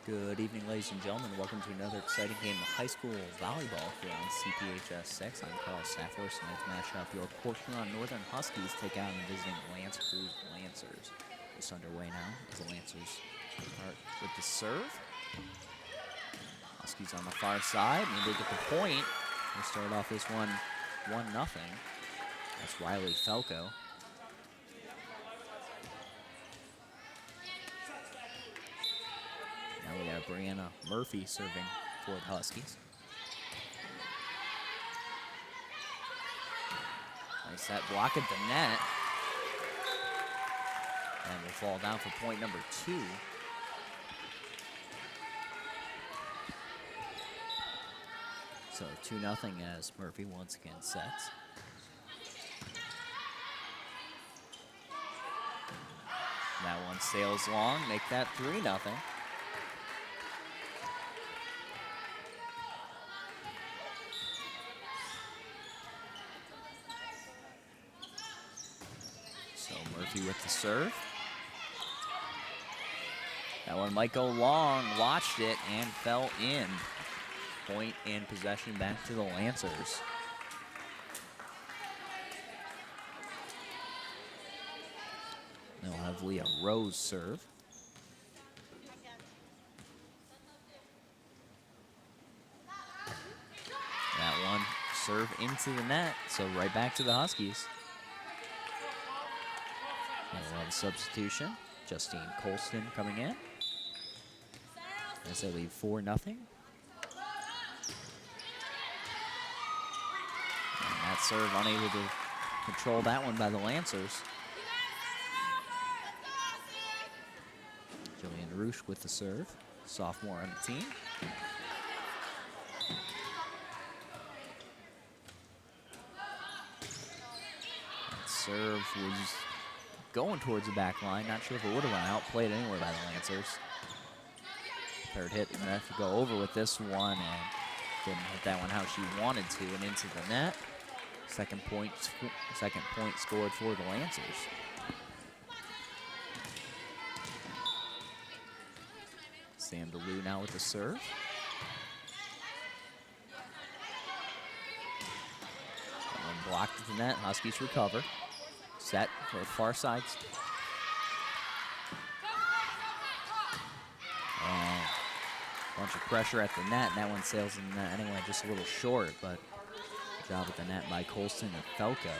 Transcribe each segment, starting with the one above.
Good evening, ladies and gentlemen. Welcome to another exciting game of high school volleyball here on CPHS 6. I'm Carl Saffler. Tonight's matchup, your Huron Northern Huskies take on the visiting Creuse Lancers. It's underway now as the Lancers start with the serve. Huskies on the far side, and they get the point. They start off this one 1-0. That's Riley Felco. Now we got Brianna Murphy serving for the Huskies. Nice set block at the net. And will fall down for point number 2. So 2-0 as Murphy once again sets. That one sails long, make that 3-0. So Murphy with the serve. That one might go long, watched it, and fell in. Point and possession back to the Lancers. They'll have Leah Rose serve. That one serve into the net, so right back to the Huskies. And we'll have a substitution. Justine Colston coming in as they lead 4-0. And that serve unable to control that one by the Lancers. Jillian Roosh with the serve, sophomore on the team. That serve was going towards the back line. Not sure if it would have went out. Played anywhere by the Lancers. Third hit, and have to go over with this one, and didn't hit that one how she wanted to, and into the net. Second point scored for the Lancers. Sam DeLue now with the serve. That one blocked at the net. Huskies recover. Set for the far side. And a bunch of pressure at the net, and that one sails in the net anyway, just a little short, but good job at the net by Colston and Felco.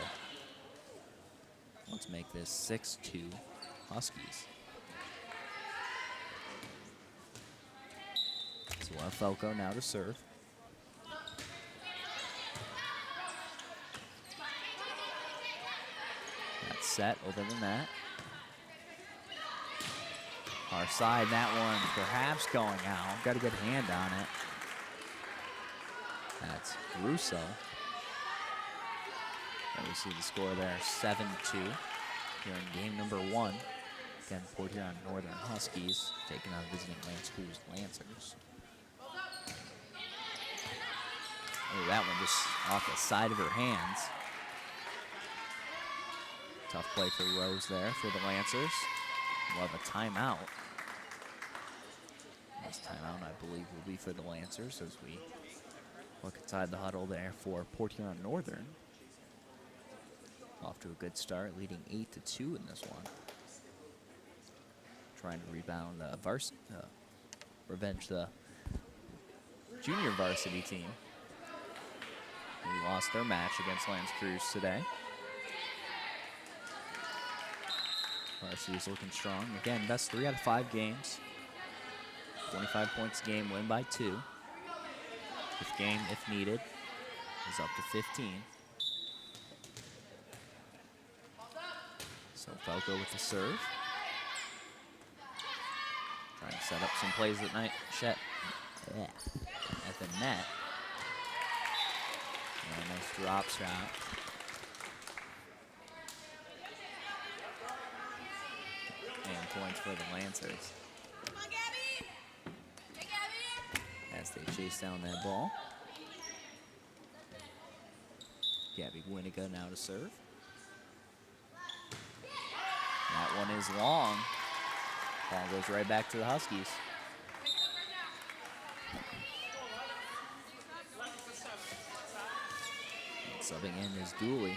Let's make this 6-2 Huskies. So we'll have Felco now to serve. That's set over the net. Our side, that one perhaps going out. Got a good hand on it. That's Russo. And we see the score there, 7-2. Here in game number 1. Again, Port Huron Northern Huskies taking on visiting Creuse Lancers. Oh, that one just off the side of her hands. Tough play for Rose there for the Lancers. We'll have a timeout. This timeout, I believe, will be for the Lancers as we look inside the huddle there for Port Huron Northern. Off to a good start, leading 8-2 in this one. Trying to rebound revenge the junior varsity team. Who lost their match against Creuse today. Varsity's looking strong. Again, best 3 out of 5 games. 25 points a game, win by 2. This game, if needed, is up to 15. So Felco with the serve. Trying to set up some plays at night. At the net. And a nice drop shot. And points for the Lancers. As they chase down that ball. Gabby Winiga now to serve. That one is long. Ball goes right back to the Huskies. Subbing in is Dooley.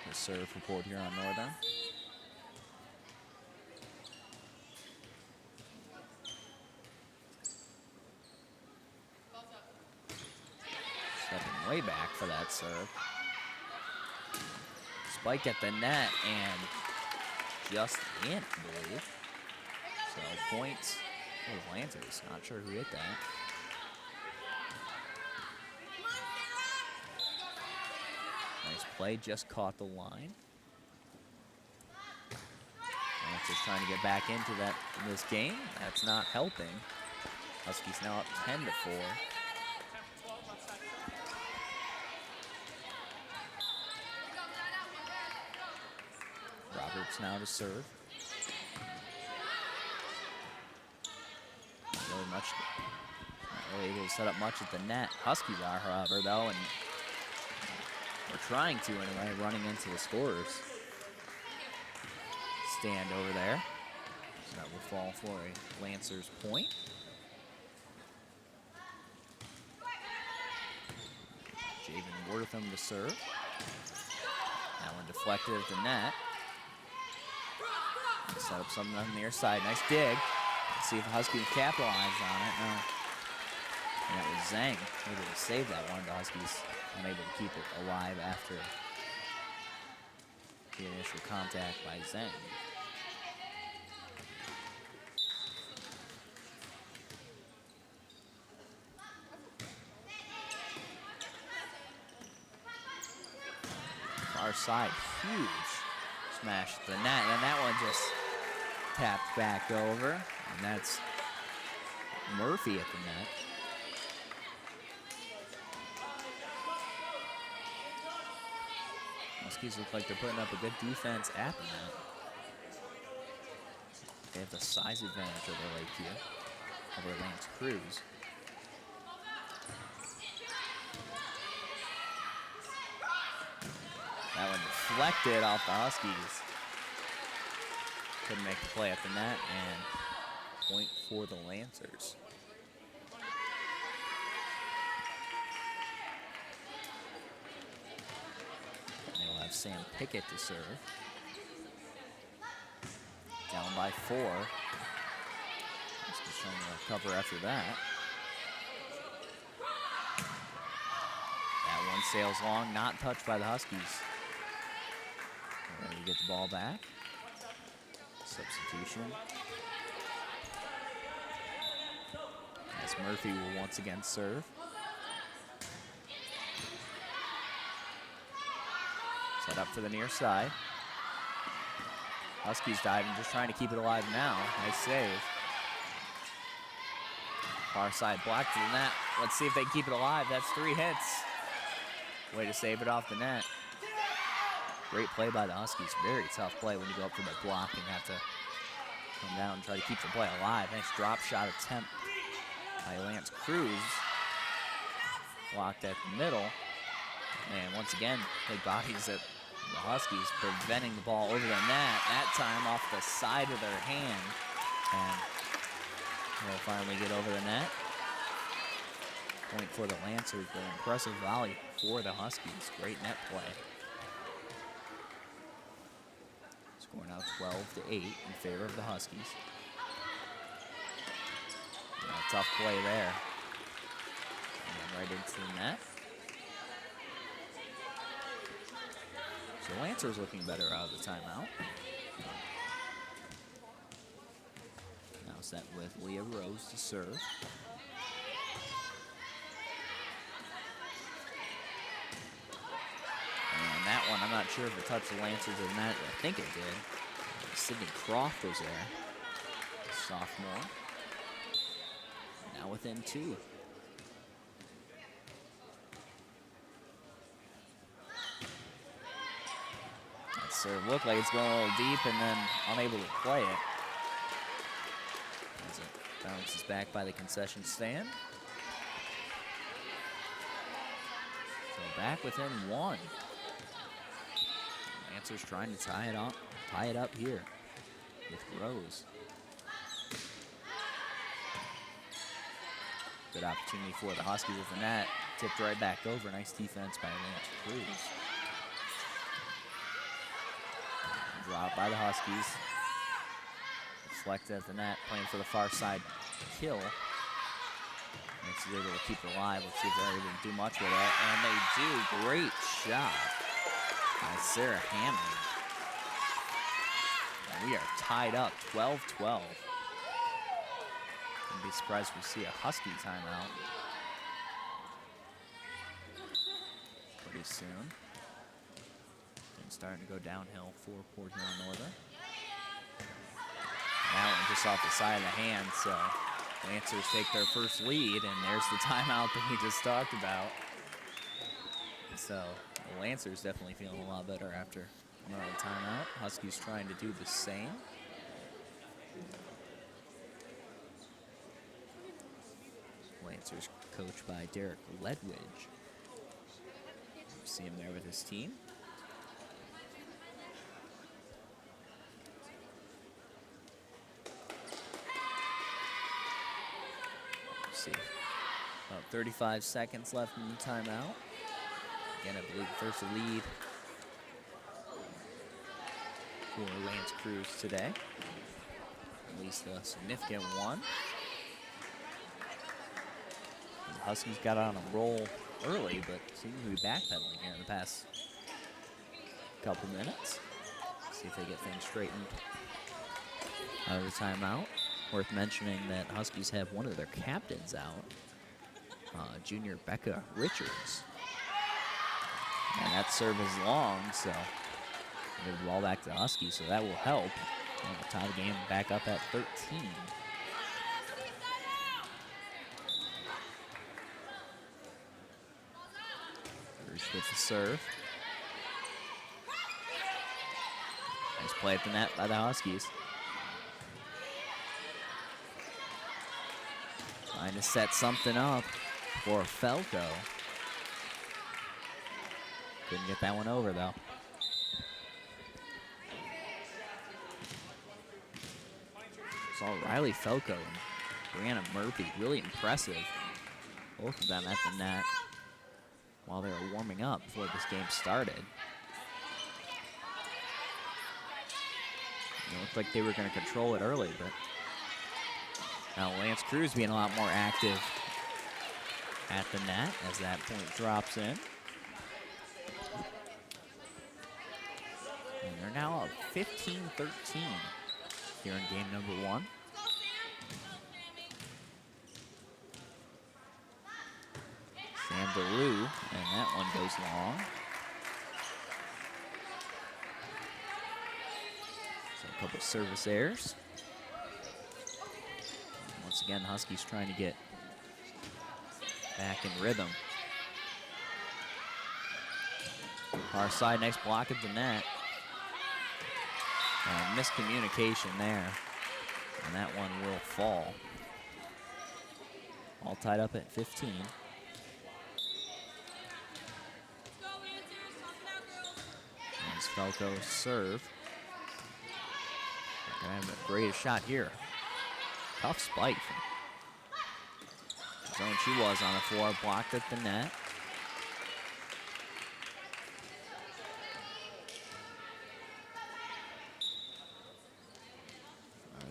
The serve for Port Huron Northern. Stepping way back for that serve. Spike at the net and just in, I believe. So points for the Lancers. Not sure who hit that. Nice play, just caught the line. Lancers trying to get back into this game. That's not helping. Huskies now up 10-4. Roberts now to serve. Not really able to set up much at the net. Huskies are, however, though, and we're trying to anyway, running into the scorers stand over there. So that will fall for a Lancers point. Javen Wortham to serve. That one deflected at the net. Set up something on the near side. Nice dig. Let's see if the Huskies capitalize on it. No. And that was Zhang able to save that one. The Huskies unable to keep it alive after the initial contact by Zhang. Far side, huge smash at the net, and that one just tapped back over, and that's Murphy at the net. Huskies look like they're putting up a good defense at the net. They have the size advantage over Lakeview, over Lance Creuse. That one deflected off the Huskies. Couldn't make the play at the net, and point for the Lancers. They will have Sam Pickett to serve. Down by 4. Huskies trying to recover after that. That one sails long, not touched by the Huskies. Ready to get the ball back. Substitution. As Murphy will once again serve. Set up for the near side. Huskies diving, just trying to keep it alive now. Nice save. Far side blocked to the net. Let's see if they can keep it alive. That's 3 hits. Way to save it off the net. Great play by the Huskies. Very tough play when you go up for the block and have to come down and try to keep the play alive. Nice drop shot attempt by Lance Creuse. Blocked at the middle. And once again, big bodies at the Huskies preventing the ball over the net. That time off the side of their hand. And they'll finally get over the net. Point for the Lancers, but impressive volley for the Huskies. Great net play. Score now 12-8 in favor of the Huskies. A tough play there. And right into the net. So Lancers looking better out of the timeout. Now set with Leah Rose to serve. And that one, I'm not sure if it touched the Lancers or not. I think it did. Sydney Croft was there. Sophomore. Now within 2. That serve looked like it's going a little deep and then unable to play it. As it bounces back by the concession stand. So back within 1. Lancers trying to tie it up here with Rose. Good opportunity for the Huskies with the net. Tipped right back over. Nice defense by Lance Creuse. Dropped by the Huskies. Deflected at the net, playing for the far side kill. Makes it able to keep it alive. Let's see if they're able to do much with it. And they do. Great shot by Sarah Hammond. And we are tied up 12-12. Wouldn't be surprised if we see a Husky timeout pretty soon. Things starting to go downhill for Port Huron Northern. That one just off the side of the hand, so Lancers take their first lead, and there's the timeout that we just talked about. So the Lancers definitely feeling a lot better after another timeout. Huskies trying to do the same. Lancers coached by Derek Ledwidge. See him there with his team. See, about 35 seconds left in the timeout. Again, I believe first lead for Lance Creuse today. At least a significant one. The Huskies got on a roll early, but seem to be backpedaling here in the past couple minutes. See if they get things straightened out of the timeout. Worth mentioning that Huskies have one of their captains out, junior Becca Richards. And that serve is long, so give the ball back to the Huskies, so that will help. And we'll tie the game back up at 13. Creuse with the serve. Nice play at the net by the Huskies. Trying to set something up for Falco. Couldn't get that one over, though. Saw Riley Falco and Brianna Murphy, really impressive. Both of them at the net while they were warming up before this game started. It looked like they were going to control it early, but now Lance Creuse being a lot more active at the net as that point drops in. And they're now up 15-13 here in game number 1. Sam DeLue, and that one goes long. So a couple service errors. Once again, Huskies trying to get back in rhythm. Far side, next block at the net. And miscommunication there. And that one will fall. All tied up at 15. Nice Falco serve. They're gonna have the greatest shot here. Tough spike. Zone she was on the floor, blocked at the net.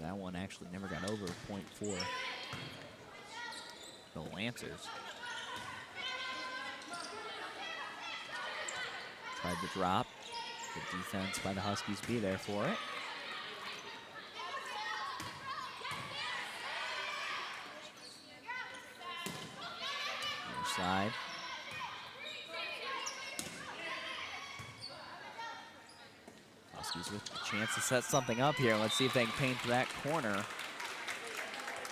That one actually never got over point for the Lancers. Tried to drop. Good defense by the Huskies be there for it. Side. Huskies with a chance to set something up here. Let's see if they can paint that corner.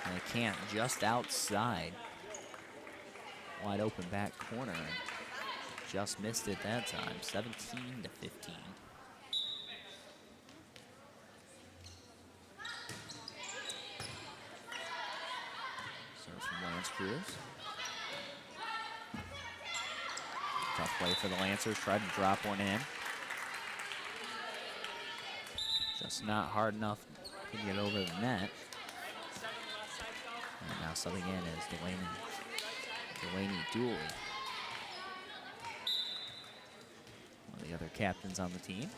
And they can't, just outside. Wide open back corner. Just missed it that time, 17-15. Serves from Lance Creuse. Tough play for the Lancers, tried to drop one in. Just not hard enough to get over the net. And now subbing in is Delaney Dooley. the other captains on the team.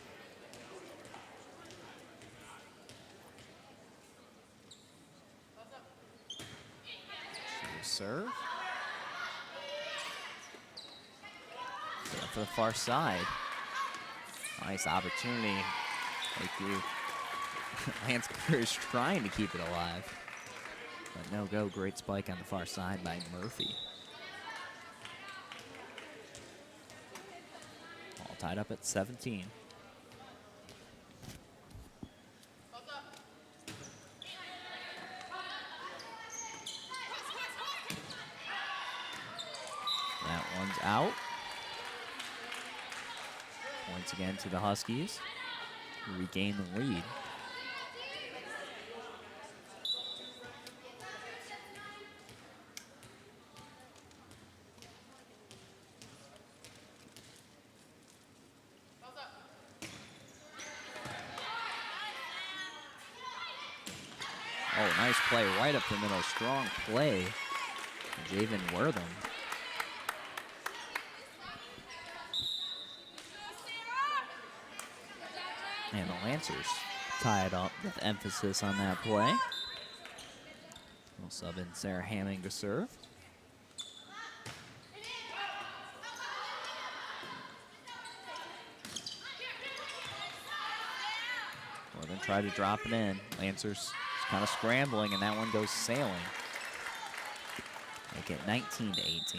Serve. For the far side. Nice opportunity. Lance Creuse trying to keep it alive. But no go. Great spike on the far side by Murphy. All tied up at 17. That one's out. Points again to the Huskies. Regain the lead. Oh, nice play right up the middle. Strong play. Javen Wortham. And the Lancers tie it up with emphasis on that play. We'll sub in Sarah Hamming to serve. Wortham tried to drop it in. Lancers kind of scrambling, and that one goes sailing. Make it 19-18.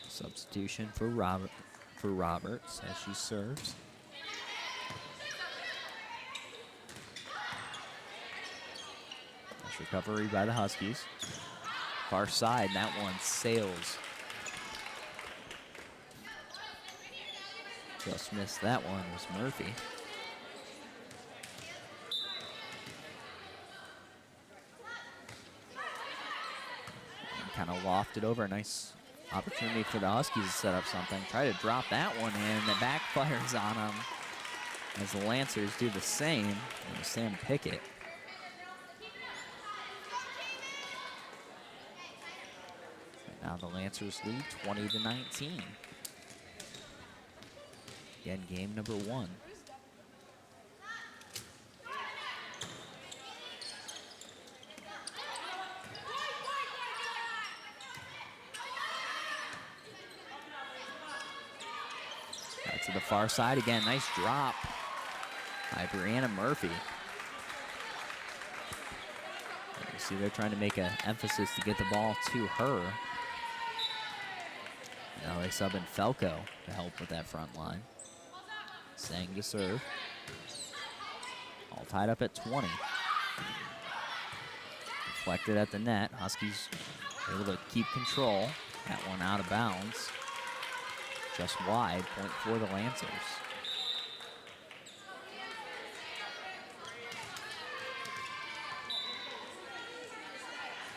Substitution for Roberts as she serves. Nice recovery by the Huskies. Far side, that one sails. Just missed that one was Murphy. Kind of lofted over. A nice opportunity for the Huskies to set up something. Try to drop that one in. That backfires on them as the Lancers do the same. And Sam Pickett. And now the Lancers lead 20-19. Again, game number 1. To the far side again. Nice drop by Brianna Murphy. You see they're trying to make an emphasis to get the ball to her. Now they sub in Falco to help with that front line. Sang to serve. All tied up at 20. Deflected at the net. Huskies able to keep control. That one out of bounds. Just wide, point for the Lancers.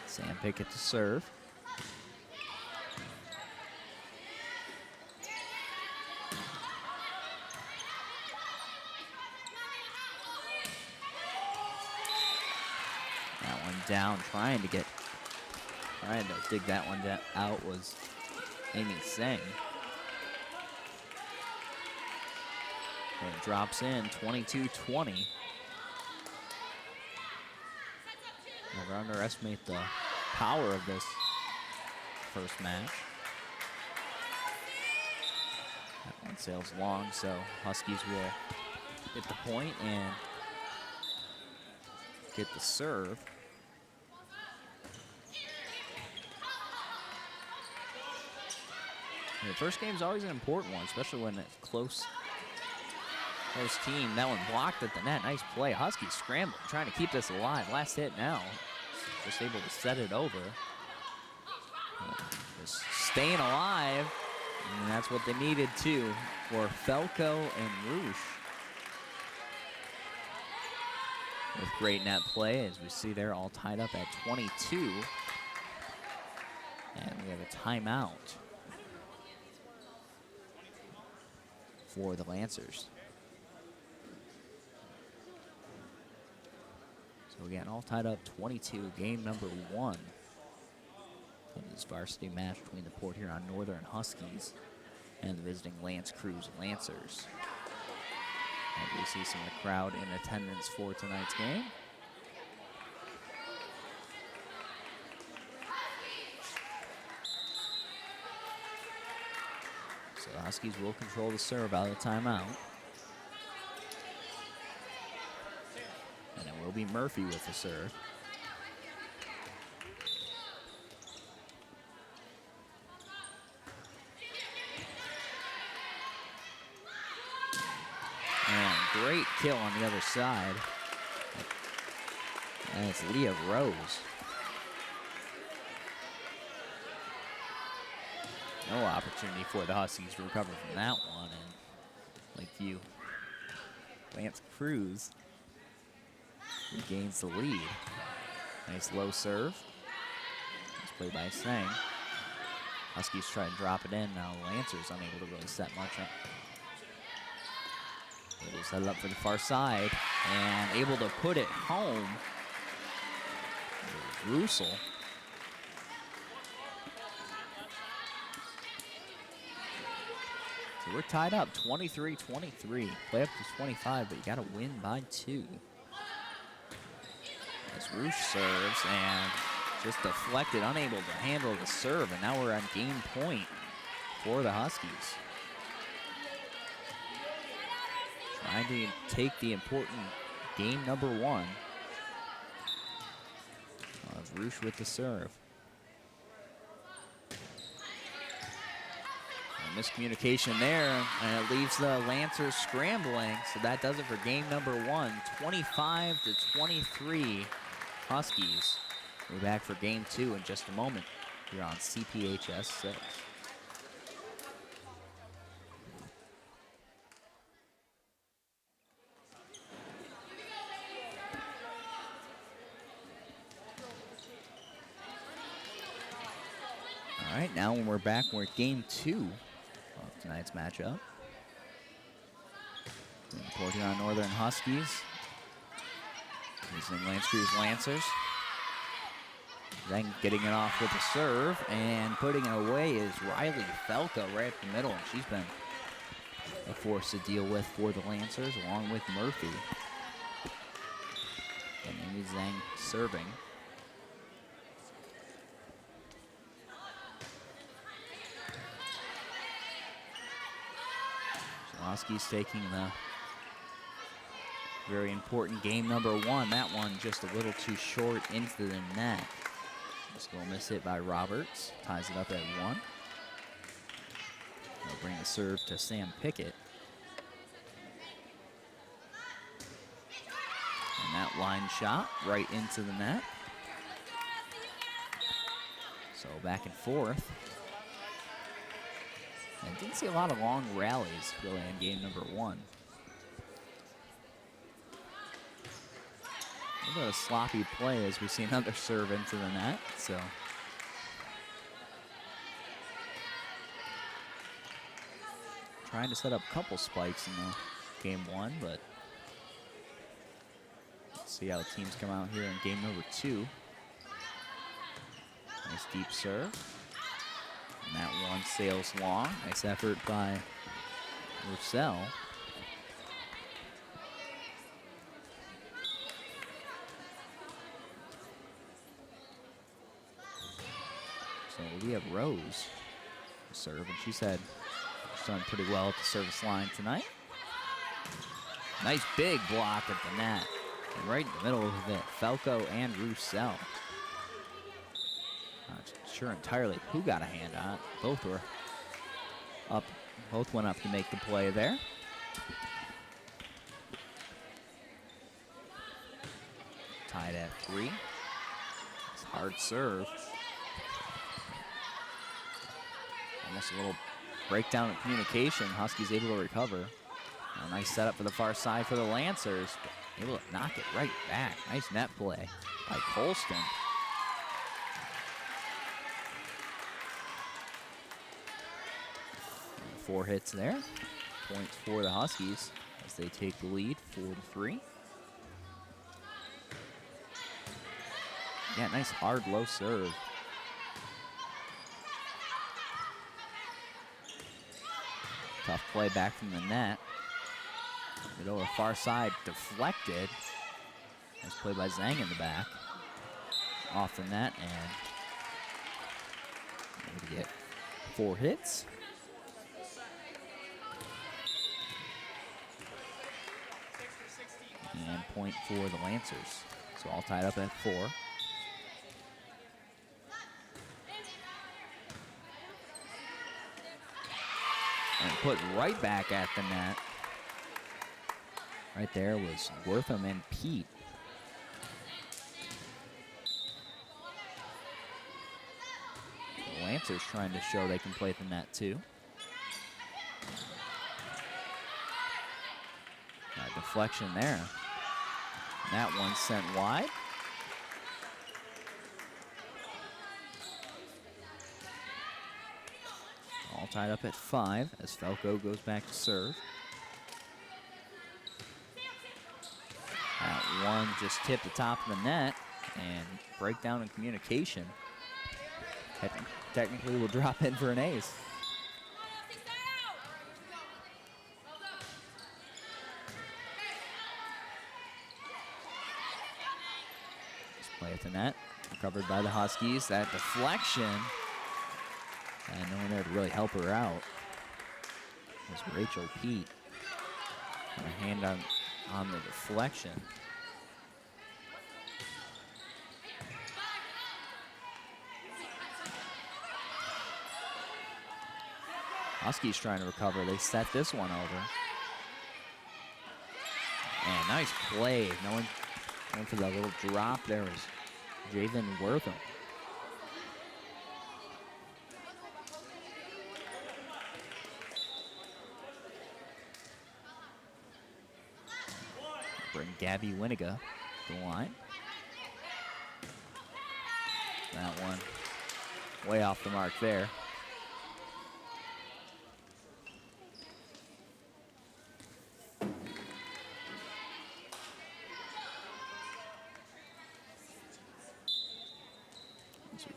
Sam Pickett to serve. That one down, trying to dig that one out was Amy Sang. And it drops in 22-20. Never underestimate the power of this first match. That one sails long, so Huskies will hit the point and get the serve. And the first game is always an important one, especially when it's close team. That one blocked at the net. Nice play. Huskies scrambling, trying to keep this alive. Last hit now. Just able to set it over. Just staying alive. And that's what they needed too for Falco and Rouge. With great net play, as we see there, all tied up at 22. And we have a timeout for the Lancers. So again, all tied up 22, game number 1. This varsity match between the Port Huron Northern Huskies and the visiting Creuse Lancers. And we see some of the crowd in attendance for tonight's game. So the Huskies will control the serve out of the timeout. And it will be Murphy with the serve. And great kill on the other side. And it's Leah Rose. No opportunity for the Huskies to recover from that one. And Lakeview, Creuse regains the lead. Nice low serve. Nice play by Sang. Huskies try to drop it in. Now Lancers unable to really set much up. Able to set it up for the far side and able to put it home. Russell. So we're tied up 23-23. Play up to 25, but you got to win by 2. As Roosh serves and just deflected, unable to handle the serve, and now we're on game point for the Huskies. Trying to take the important game number 1. Roosh with the serve. Miscommunication there, and it leaves the Lancers scrambling. So that does it for game number 1. 25-23 Huskies. We'll be back for game 2 in just a moment here on CPHS 6. All right, now when we're back, we're at game 2 of tonight's matchup. Port Huron Northern Huskies using Creuse Lancers. Then getting it off with a serve and putting it away is Riley Felka right up the middle. And she's been a force to deal with for the Lancers along with Murphy. And Amy Zhang serving. Huskies taking the very important game number 1. That one just a little too short into the net. Just gonna miss it by Roberts. Ties it up at 1. They'll bring the serve to Sam Pickett. And that line shot right into the net. So back and forth. And didn't see a lot of long rallies really in game number 1. A little bit of sloppy play as we see another serve into the net. So trying to set up a couple spikes in the game 1, but let's see how the teams come out here in game number 2. Nice deep serve. And that one sails long. Nice effort by Roussel. So we have Rose to serve, and she said she's done pretty well at the service line tonight. Nice big block at the net. And right in the middle of it, Falco and Roussel. Not sure entirely who got a hand on it. Both were up. Both went up to make the play there. Tied at 3. It's a hard serve. Almost a little breakdown in communication. Huskies able to recover. A nice setup for the far side for the Lancers. Able to knock it right back. Nice net play by Colston. 4 hits there. Points for the Huskies as they take the lead 4-3. Yeah, nice hard low serve. Tough play back from the net. Get over far side, deflected. Nice play by Zhang in the back. Off the net, and maybe get 4 hits. And point for the Lancers. So all tied up at 4. And put right back at the net. Right there was Wortham and Pete. The Lancers trying to show they can play at the net too. Deflection there. And that one sent wide. All tied up at 5 as Falco goes back to serve. That one just tipped the top of the net, and breakdown in communication. Technically will drop in for an ace. Play at the net, recovered by the Huskies. That deflection, and no one there to really help her out. It was Rachel Pete. And a hand on the deflection. Huskies trying to recover. They set this one over. And nice play. No one going for that little drop there was Javen Wortham. Bring Gabby Winiga to the line. That one way off the mark there.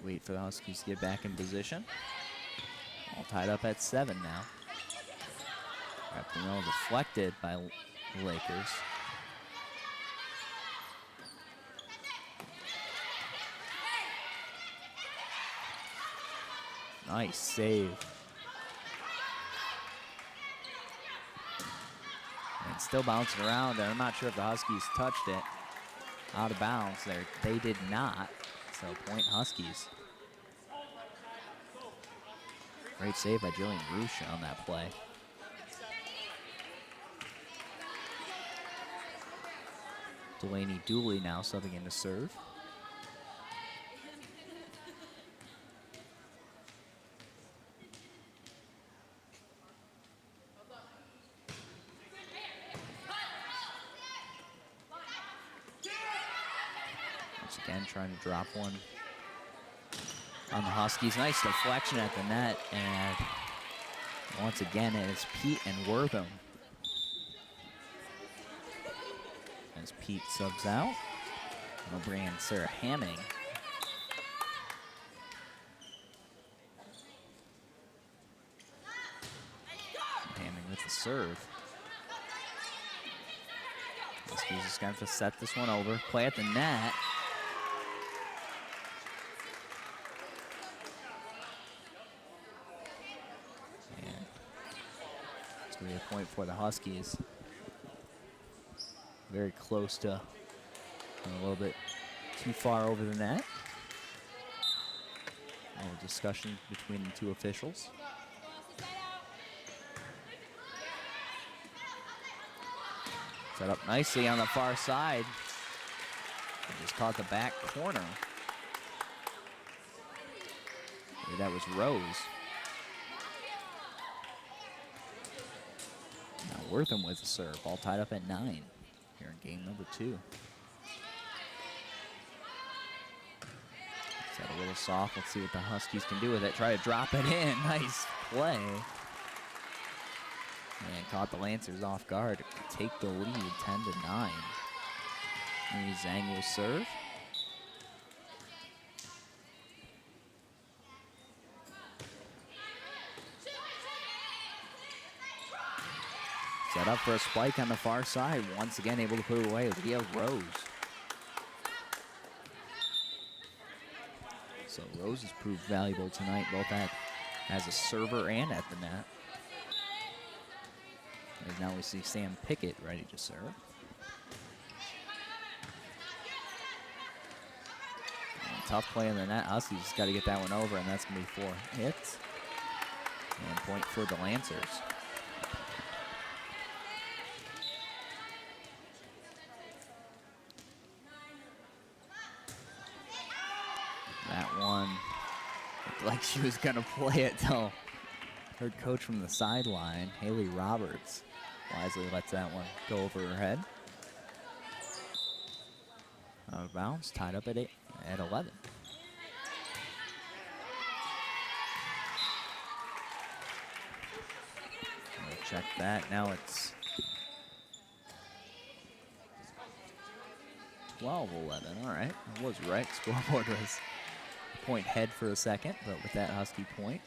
Wait for the Huskies to get back in position. All tied up at 7 now. Up the middle, deflected by the Lakers. Nice save. And still bouncing around there. I'm not sure if the Huskies touched it out of bounds there. They did not. So point Huskies. Great save by Jillian Roosh on that play. Delaney Dooley now subbing in to serve. Once again, trying to drop one on the Huskies. Nice deflection at the net, and once again it is Pete and Wortham. As Pete subs out, we'll bring in Sarah Hamming. Hamming with the serve. Huskies just going to set this one over. Play at the net. A point for the Huskies. Very close to a little bit too far over the net. A little discussion between the two officials. Set up nicely on the far side. Just caught the back corner. Maybe that was Rose. Now Wortham with the serve, all tied up at 9 here in game number 2. Set a little soft. Let's see what the Huskies can do with it. Try to drop it in. Nice play. And caught the Lancers off guard. Take the lead, 10-9. Maybe Zhang will serve. Set up for a spike on the far side. Once again, able to put it away via Rose. So Rose has proved valuable tonight, both as a server and at the net. And now we see Sam Pickett ready to serve. And tough play in the net. Huskies just got to get that one over, and that's going to be 4 hits. And point for the Lancers. That one looked like she was going to play it till her coach from the sideline, Haley Roberts, wisely lets that one go over her head. Out of bounds, tied up at 11. We'll check that. Now it's 12-11. All right, I was right. Scoreboard was point head for a second, but with that Husky point,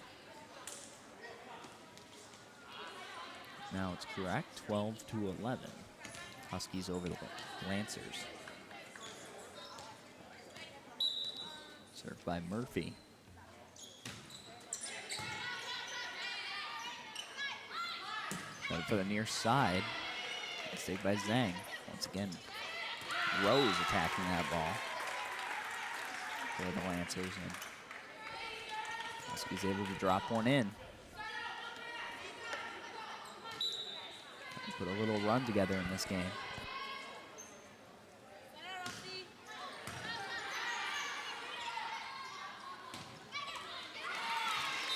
now it's correct. 12-11. Huskies over the Lancers. Served by Murphy. Got it for the near side. Saved by Zhang. Once again, Rose attacking that ball for the Lancers. And Huskies able to drop one in. Put a little run together in this game.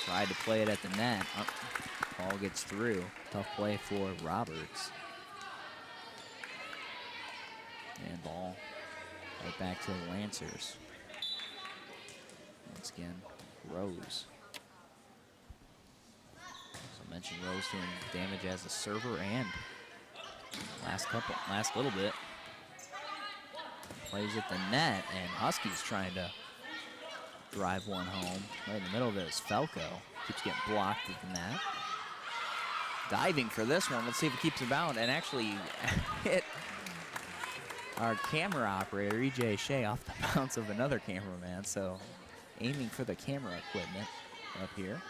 Tried to play it at the net. Ball gets through. Tough play for Roberts. And ball right back to the Lancers. Once again, Rose. So I mentioned Rose doing damage as a server and last little bit. Plays at the net, and Huskies trying to drive one home. Right in the middle of it is Falco. Keeps getting blocked at the net. Diving for this one. Let's see if it keeps it bound and actually hit our camera operator, EJ Shea, off the bounce of another cameraman. So aiming for the camera equipment up here.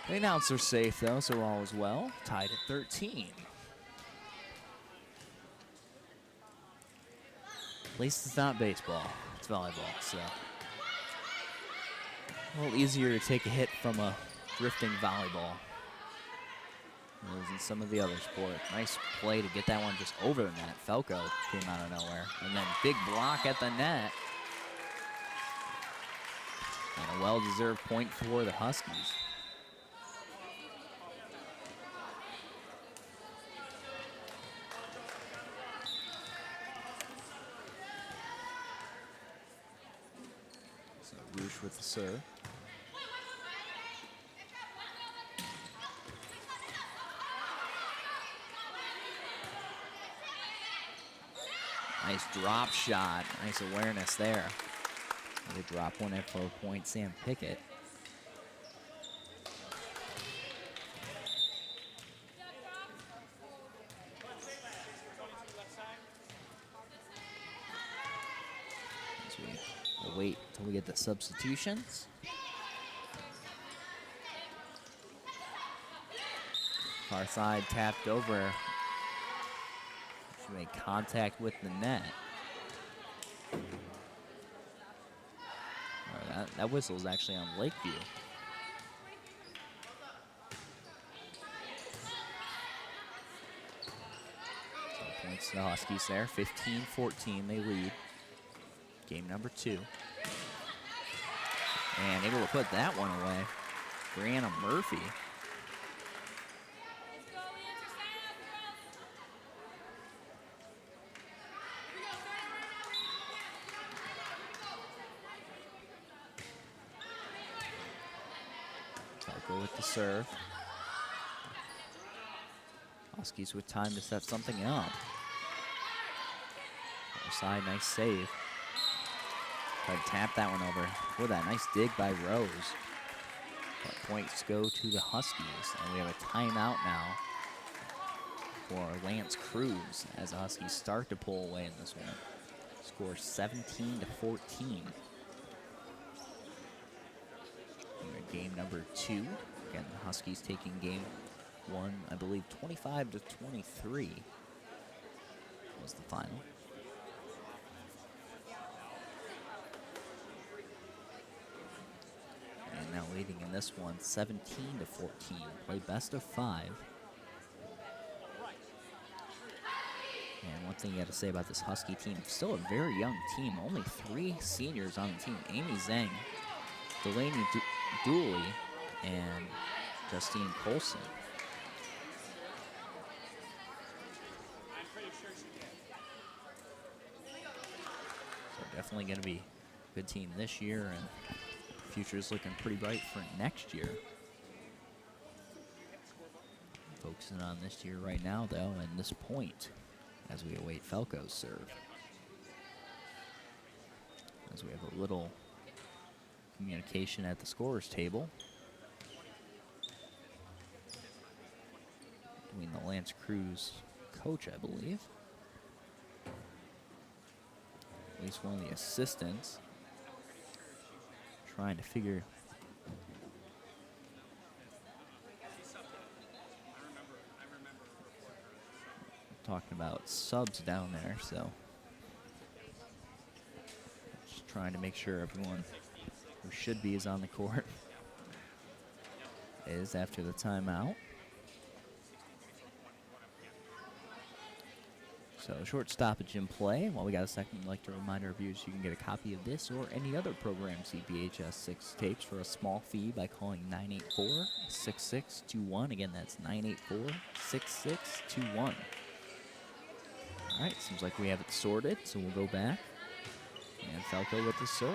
The announcer's safe though, so all is well. Tied at 13. At least it's not baseball, it's volleyball, so a little easier to take a hit from a drifting volleyball than in some of the other sports. Nice play to get that one just over the net. Falco came out of nowhere. And then big block at the net. And a well-deserved point for the Huskies. So Roosh with the serve. Nice drop shot, nice awareness there. They drop one in for a point, Sam Pickett. As we wait until we get the substitutions. Far side tapped over. She made contact with the net. That whistle is actually on Lakeview. So points to the Huskies there. 15-14, they lead. Game number 2. And able to put that one away. Brianna Murphy. Go with the serve. Huskies with time to set something up. Other side, nice save. Try to tap that one over. Oh, that nice dig by Rose. But points go to the Huskies, and we have a timeout now for Lance Creuse as the Huskies start to pull away in this one. Score 17-14. Game number 2. Again, the Huskies taking game 1, I believe 25-23 was the final. And now leading in this one, 17-14. Play best of 5. And one thing you got to say about this Husky team, still a very young team, only 3 seniors on the team. Amy Zhang, Delaney Dooley, and Justine Colson. So definitely going to be a good team this year, and the future is looking pretty bright for next year. Focusing on this year right now, though, and this point as we await Falco's serve. As we have a little communication at the scorer's table between the Lance Creuse coach, I believe. At least one of the assistants trying to figure talking about subs down there, so just trying to make sure everyone who should be is on the court is after the timeout. So short stoppage in play. While we got a second, I'd like to remind our viewers you can get a copy of this or any other program CPHS 6 tapes for a small fee by calling 984-6621. Again, that's 984-6621. All right, seems like we have it sorted, so we'll go back. And Falco with the serve.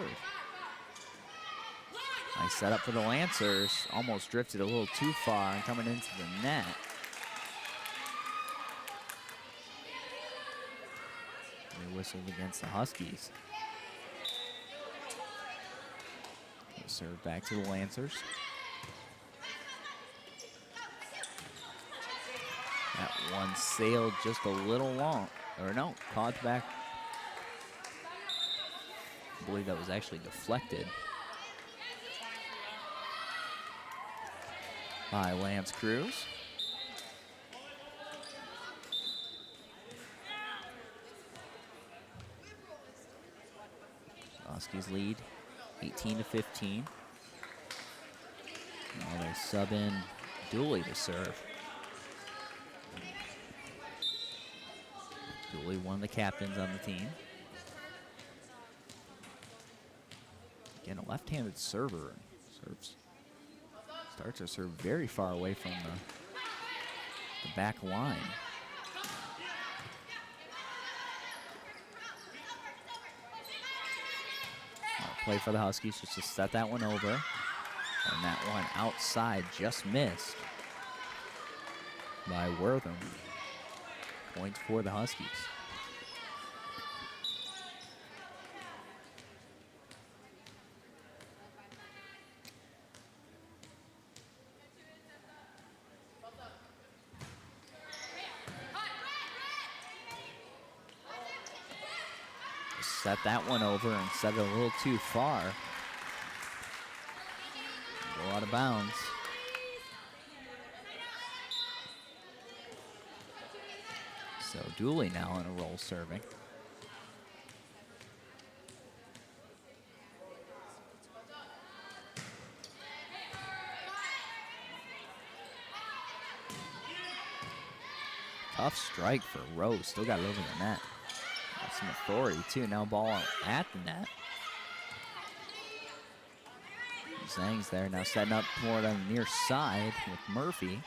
Nice setup for the Lancers. Almost drifted a little too far and coming into the net. They whistled against the Huskies. Serve back to the Lancers. That one sailed just a little long. Or no, caught back. I believe that was actually deflected by Lance Creuse. Huskies lead 18-15. Now they sub in Dooley to serve. Dooley, one of the captains on the team. Again, a left-handed server. Starts to serve very far away from the back line. Play for the Huskies just to set that one over. And that one outside just missed by Wortham. Points for the Huskies. Set that one over and set it a little too far. Go out of bounds. So Dooley now in a roll serving. Tough strike for Rose. Still got it over the net. Got some authority too. Now ball at the net. Zhang's there now, setting up more on the near side with Murphy.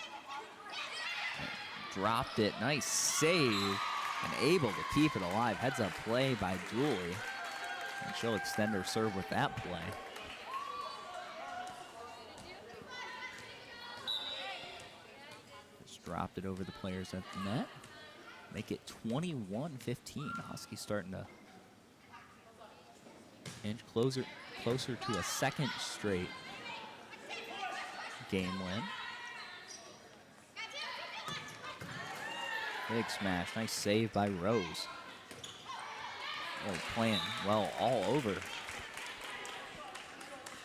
Dropped it, nice save, and able to keep it alive. Heads up play by Dooley, and she'll extend her serve with that play. Just dropped it over the players at the net. Make it 21-15. Huskies starting to inch closer to a second straight game win. Big smash. Nice save by Rose. Really playing well all over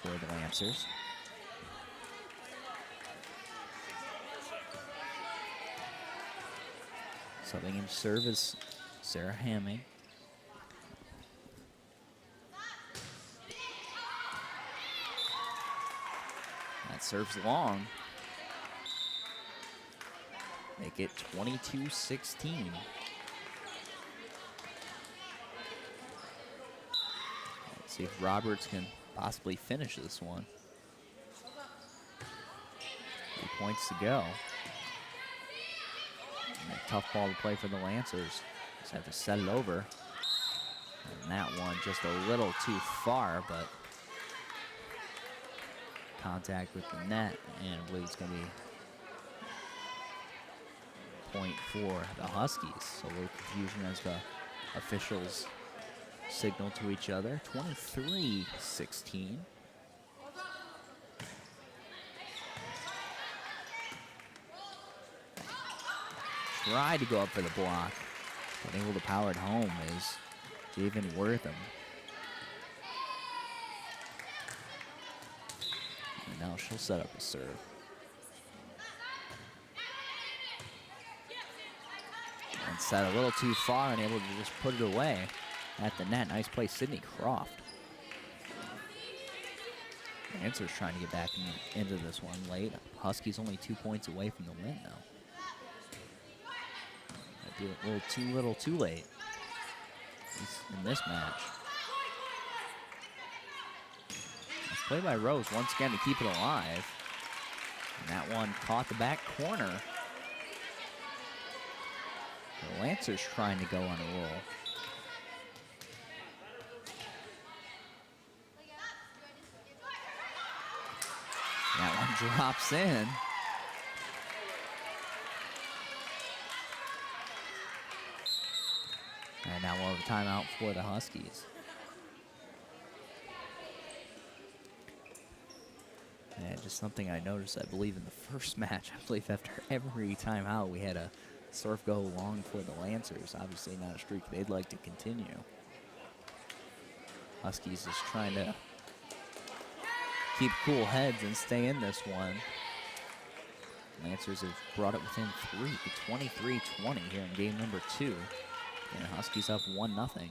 for the Lancers. Subbing in service, Sarah Hamming. That serves long. Make it 22-16. Let's see if Roberts can possibly finish this one. 3 points to go. And a tough ball to play for the Lancers. Just have to set it over. And that one just a little too far, but contact with the net, and I believe it's going to be point for the Huskies. So a little confusion as the officials signal to each other. 23-16. Tried to go up for the block, but able to power it home is Javen Wortham. And now she'll set up a serve. And set a little too far and able to just put it away at the net. Nice play, Sydney Croft. Lancers trying to get back into this one late. Huskies only 2 points away from the win, though. Might be a little too late in this match. Nice play by Rose once again to keep it alive. And that one caught the back corner. The Lancers trying to go on a roll. That one drops in. And now we'll have a timeout for the Huskies. And just something I noticed, I believe, in the first match. I believe after every timeout, we had a serve go long for the Lancers. Obviously not a streak they'd like to continue. Huskies just trying to keep cool heads and stay in this one. Lancers have brought it within 3, 23-20 here in game number 2. And Huskies up 1-0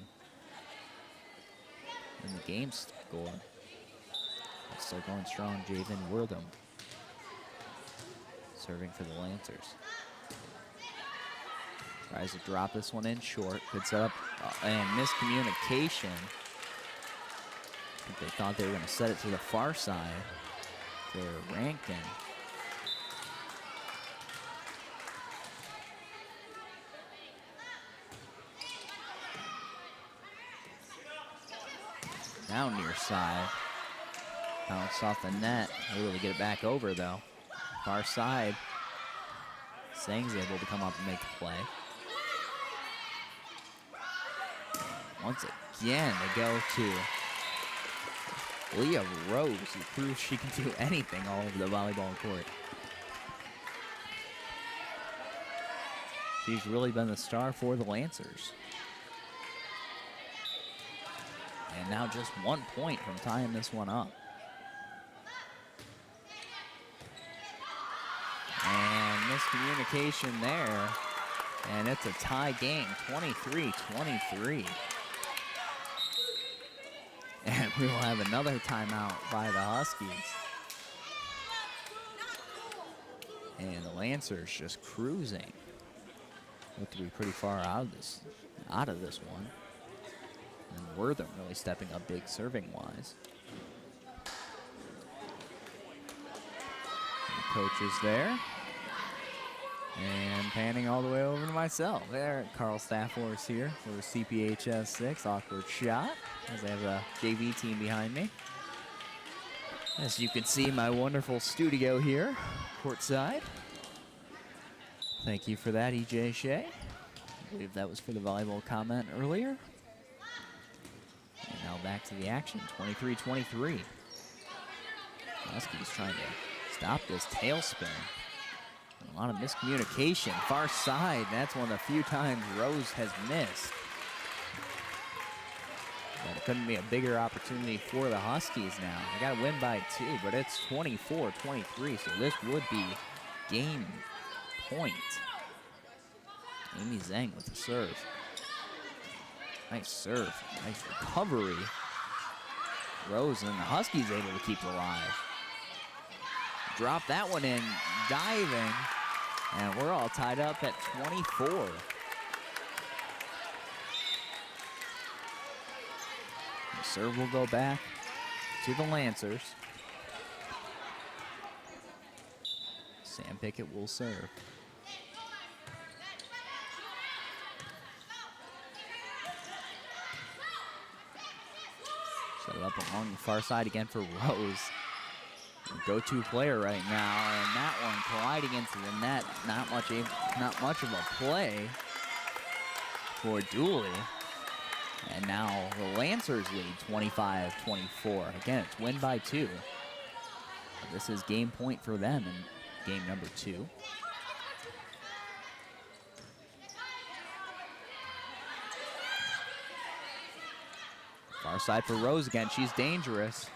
in the game score. Still going strong, Javen Wortham serving for the Lancers. Tries to drop this one in short. Good setup and miscommunication. I think they thought they were going to set it to the far side for Rankin. Down near side. Bounced off the net. Able to get it back over though. Far side. Sang's able to come up and make the play. Once again, they go to Leah Rose, who proves she can do anything all over the volleyball court. She's really been the star for the Lancers. And now just 1 point from tying this one up. And miscommunication there. And it's a tie game, 23-23. And we will have another timeout by the Huskies. And the Lancers just cruising. Look to be pretty far out of this one. And Wortham really stepping up big serving-wise. The coach is there. And panning all the way over to myself. There, Carl Stafford's here for CPHS 6. Awkward shot, as I have the JV team behind me. As you can see, my wonderful studio here, courtside. Thank you for that, EJ Shea. I believe that was for the volleyball comment earlier. And now back to the action, 23-23. Huskies trying to stop this tailspin. A lot of miscommunication. Far side, that's one of the few times Rose has missed. But it couldn't be a bigger opportunity for the Huskies now. They got to win by 2, but it's 24-23, so this would be game point. Amy Zhang with the serve. Nice serve, nice recovery. Rose and the Huskies able to keep it alive. Drop that one in, diving, and we're all tied up at 24. The serve will go back to the Lancers. Sam Pickett will serve. Set it up along the far side again for Rose. Go-to player right now, and that one colliding into the net. Not much of a play for Dooley. And now the Lancers lead 25-24. Again, it's win by 2. This is game point for them in game number 2. Far side for Rose again. She's dangerous.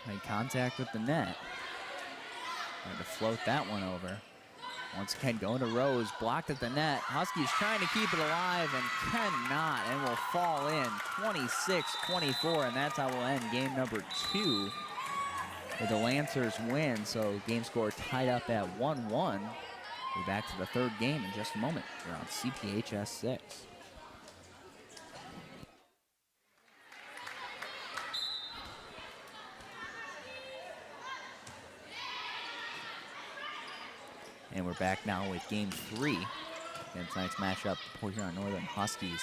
Made contact with the net. Trying to float that one over. Once again, going to Rose, blocked at the net. Huskies trying to keep it alive and cannot, and will fall in 26-24, and that's how we'll end game number 2 with the Lancers win. So game score tied up at 1-1. We'll be back to the third game in just a moment. We're on CPHS 6. And we're back now with game 3 in tonight's matchup, the Huron Northern Huskies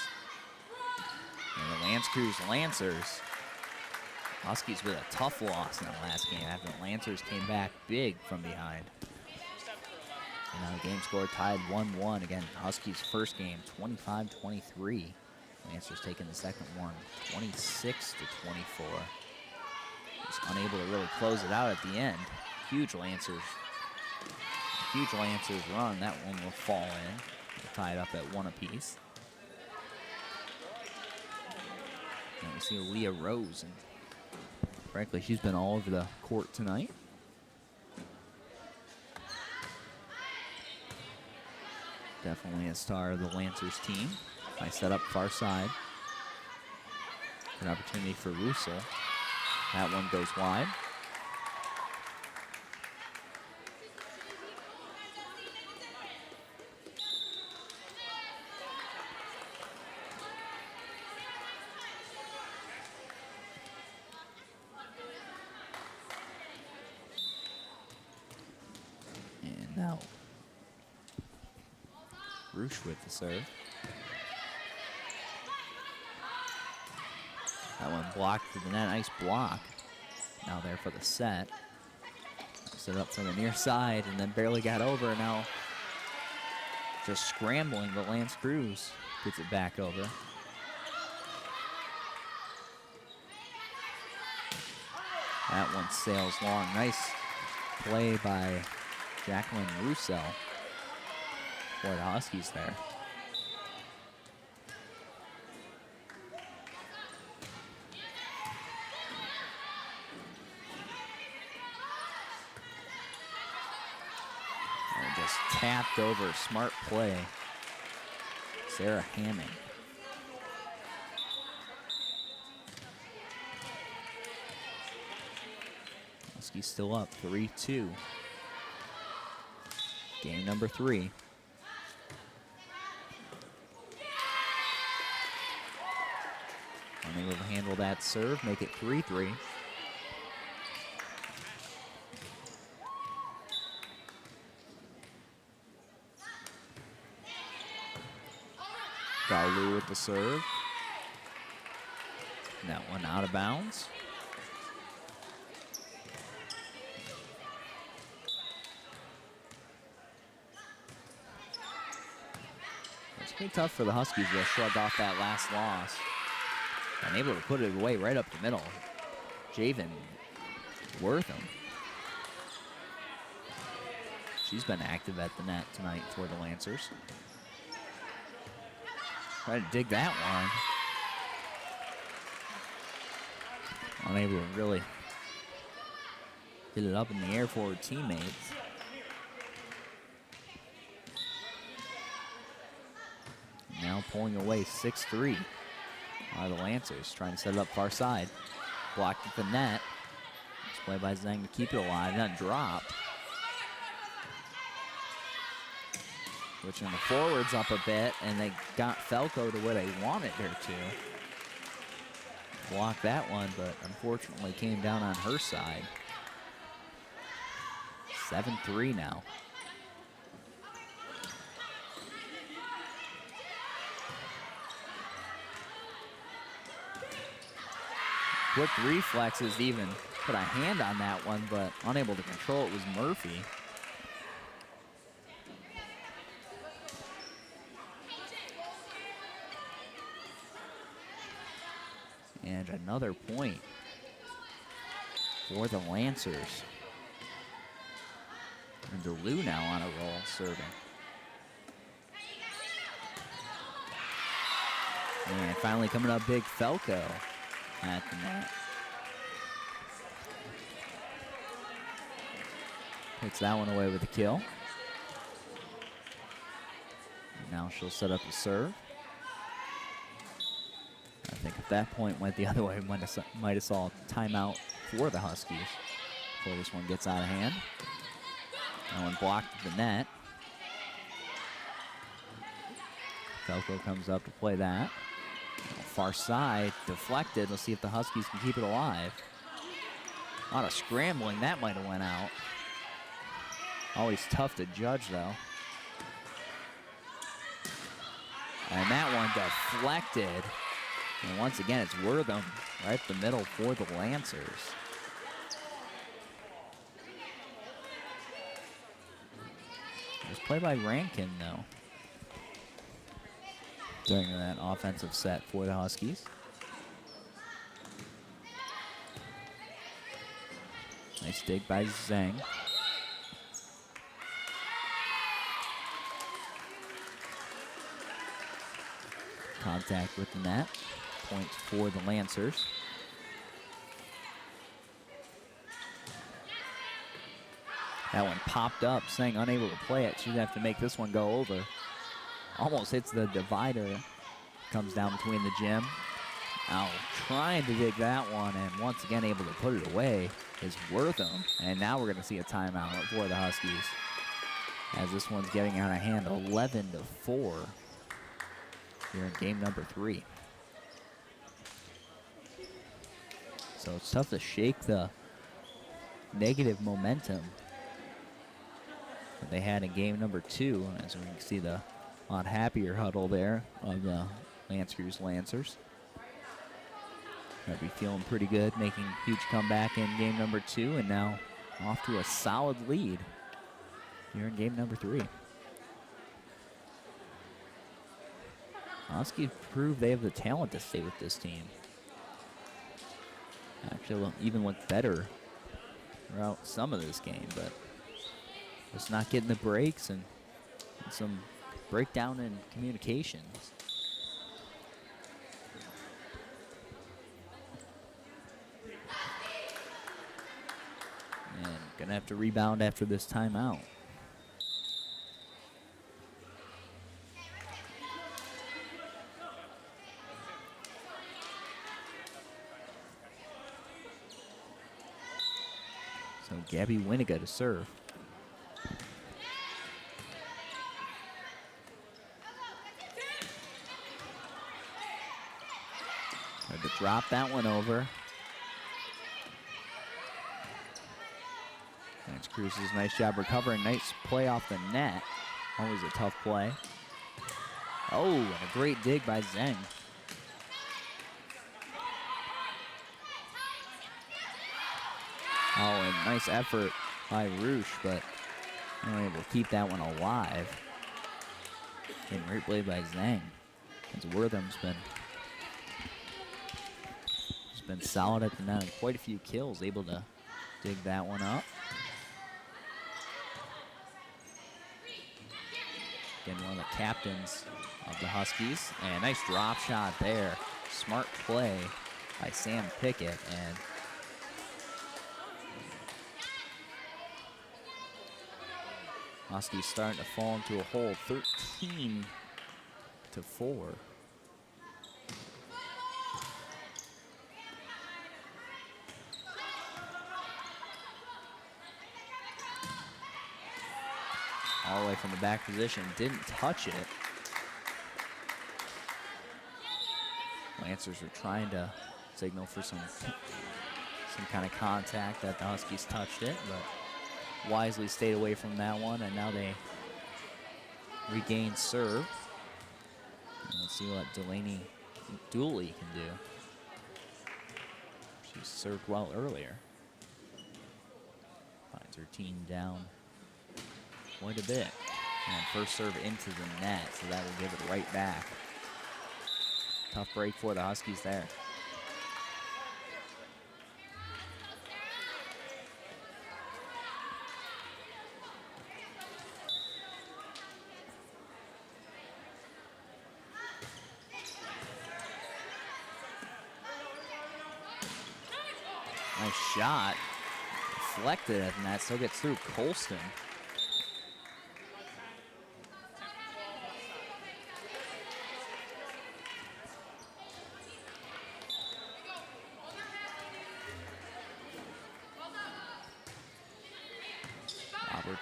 and the Creuse Lancers. Huskies with a tough loss in that last game after the Lancers came back big from behind. And now the game score tied 1-1. Again, Huskies' first game, 25-23. Lancers taking the second one, 26-24. Just unable to really close it out at the end. Huge Lancers run. That one will fall in. We'll tie it up at 1 apiece. And we see Leah Rose, and frankly, she's been all over the court tonight. Definitely a star of the Lancers team. Nice set up far side. Good opportunity for Russo. That one goes wide. Now, Roosh with the serve. That one blocked to the net. Nice block. Now there for the set. Set up from the near side and then barely got over. Now just scrambling, but Lance Creuse gets it back over. That one sails long. Nice play by Jacqueline Roussel for the Huskies there. And just tapped over, smart play. Sarah Hamming. Huskies still up 3-2. Game number 3. Unable to handle that serve, make it 3-3. Galu with the serve. And that one out of bounds. It's pretty tough for the Huskies to shrug off that last loss. And able to put it away right up the middle. Javen Wortham. She's been active at the net tonight for the Lancers. Try to dig that one. Unable to really get it up in the air for her teammates. Now pulling away 6-3 are the Lancers, trying to set it up far side. Blocked at the net. It's play by Zhang to keep it alive, not drop. Switching the forwards up a bit, and they got Falco to where they wanted her to. Blocked that one, but unfortunately came down on her side. 7-3 now. Quick reflexes, even put a hand on that one, but unable to control it was Murphy. And another point for the Lancers. And DeLu now on a roll, serving. And finally coming up big, Falco at the net. Takes that one away with a kill. And now she'll set up the serve. I think at that point went the other way. Might have saw a timeout for the Huskies before this one gets out of hand. That one blocked at the net. Falco comes up to play that. Far side, deflected. Let's see if the Huskies can keep it alive. A lot of scrambling. That might have went out. Always tough to judge, though. And that one deflected. And once again, it's Wortham right up the middle for the Lancers. It was played by Rankin, though, during that offensive set for the Huskies. Nice dig by Zhang. Contact with the net. Points for the Lancers. That one popped up, Zhang unable to play it. She's gonna have to make this one go over. Almost hits the divider. Comes down between the gym. Now trying to dig that one, and once again able to put it away is Wortham. And now we're gonna see a timeout for the Huskies, as this one's getting out of hand. 11-4 here in game number 3. So it's tough to shake the negative momentum that they had in game number 2, as we can see the lot happier huddle there of the Lancers. They'll be feeling pretty good, making a huge comeback in game number 2, and now off to a solid lead here in game number 3. Huskies prove they have the talent to stay with this team. Actually, even looked better throughout some of this game, but just not getting the breaks and some breakdown in communications. And gonna have to rebound after this timeout. So Gabby Winiga to serve. Had to drop that one over. That's Cruz's nice job recovering. Nice play off the net. Always a tough play. Oh, and a great dig by Zhang. Oh, and nice effort by Roosh, but unable to keep that one alive. And great play by Zhang. As Wortham's been solid at the net and quite a few kills, able to dig that one up. Again, one of the captains of the Huskies. And nice drop shot there. Smart play by Sam Pickett. And Huskies starting to fall into a hole, 13-4. All the way from the back position, didn't touch it. Lancers are trying to signal for some kind of contact that the Huskies touched it, but wisely stayed away from that one, and now they regain serve. And let's see what Delaney Dooley can do. She served well earlier. Finds her team down quite a bit. And first serve into the net, so that will give it right back. Tough break for the Huskies there. Nice shot. Deflected at the net, still gets through Colston.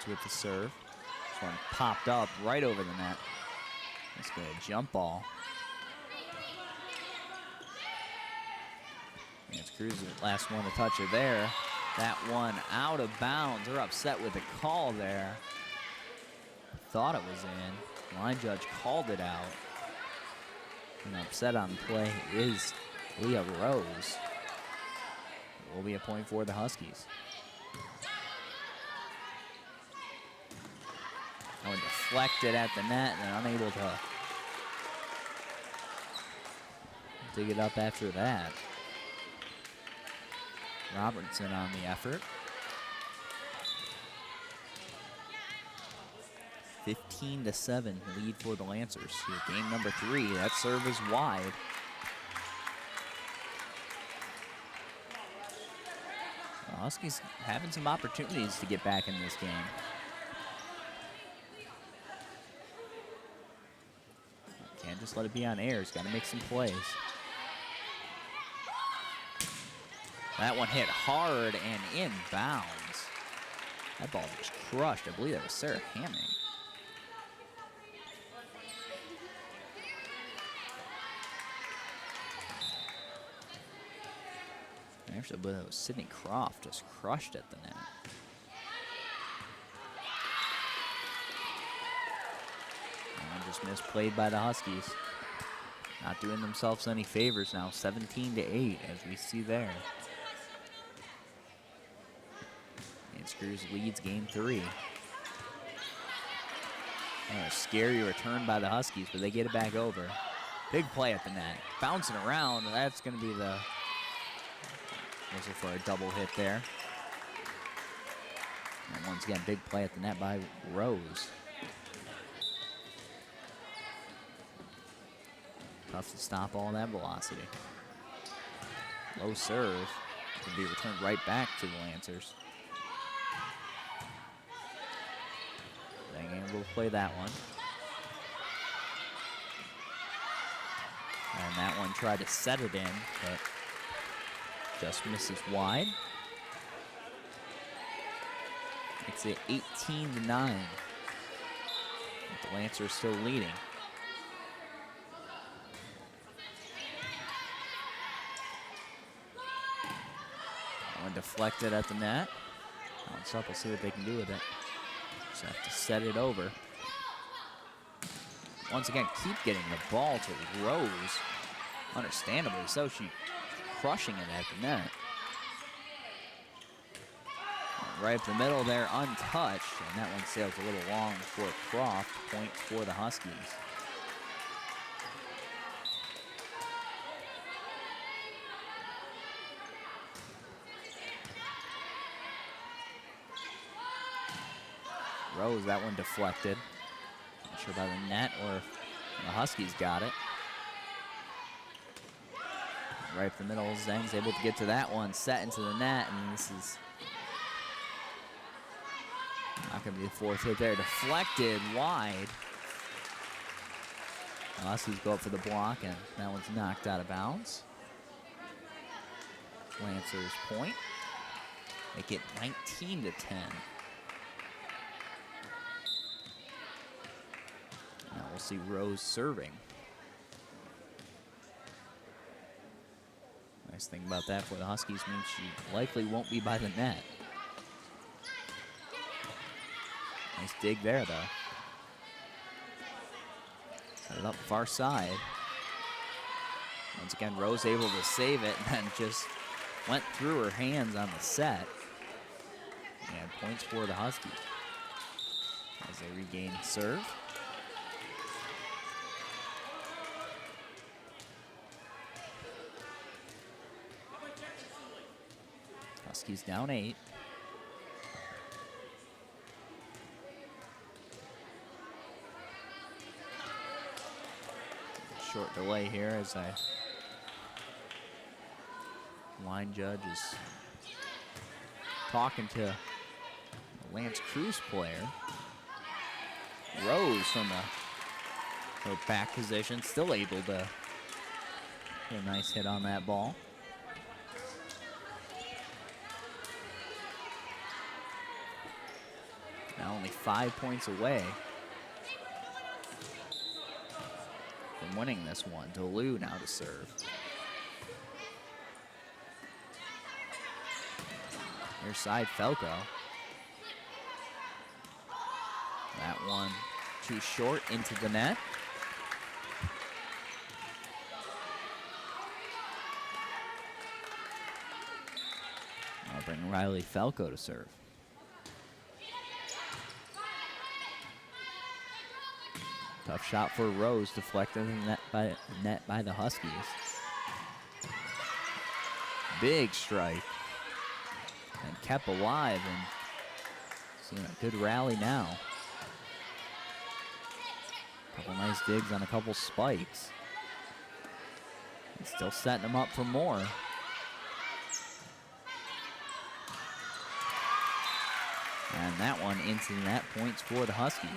With the serve. This one popped up right over the net. Let's go a jump ball. And it's Creuse, the last one to touch her there. That one out of bounds. They're upset with the call there. Thought it was in. Line judge called it out. And upset on the play is Leah Rose. It will be a point for the Huskies. Oh, deflected at the net and unable to dig it up after that. Robertson on the effort. 15-7 lead for the Lancers. Here, game number 3. That serve is wide. The Huskies having some opportunities to get back in this game. Can't just let it be on air. He's got to make some plays. That one hit hard and inbounds. That ball just crushed. I believe that was Sarah Hamming. Actually, I believe that was Sydney Croft, just crushed at the net. Just misplayed by the Huskies. Not doing themselves any favors now. 17-8 as we see there. And Creuse leads game 3. A scary return by the Huskies, but they get it back over. Big play at the net. Bouncing around. That's going to be the whistle for a double hit there. And once again, big play at the net by Rose. Tough to stop all that velocity. Low serve can be returned right back to the Lancers. They're able to play that one. And that one tried to set it in, but just misses wide. Makes it 18-9. The Lancers still leading. One deflected at the net. Bounce up, we'll see what they can do with it. Just have to set it over. Once again, keep getting the ball to Rose. Understandably so, she's crushing it at the net. Right up the middle there, untouched, and that one sails a little long for Croft. Point for the Huskies. Rose, that one deflected. sure about the net or if the Huskies got it. Right up the middle, Zhang's able to get to that one, set into the net, and this is not going to be the fourth hit there. Deflected wide. The Huskies go up for the block, and that one's knocked out of bounds. Lancers point. Make it 19-10. Now we'll see Rose serving. Nice thing about that for the Huskies means she likely won't be by the net. Nice dig there, though. Set it up far side. Once again, Rose able to save it and then just went through her hands on the set. And points for the Huskies as they regain serve. Huskies down 8. Short delay here as I line judge is talking to the Lance Creuse player. Rose from her back position, still able to get a nice hit on that ball. Now only 5 points away from winning this one. Delu now to serve. Near side, Falco. That one too short into the net. I'll bring Riley Falco to serve. Tough shot for Rose, deflected in the net by the Huskies. Big strike. And kept alive, and seeing a good rally now. Couple nice digs on a couple spikes. And still setting them up for more. And that one into the net, points for the Huskies.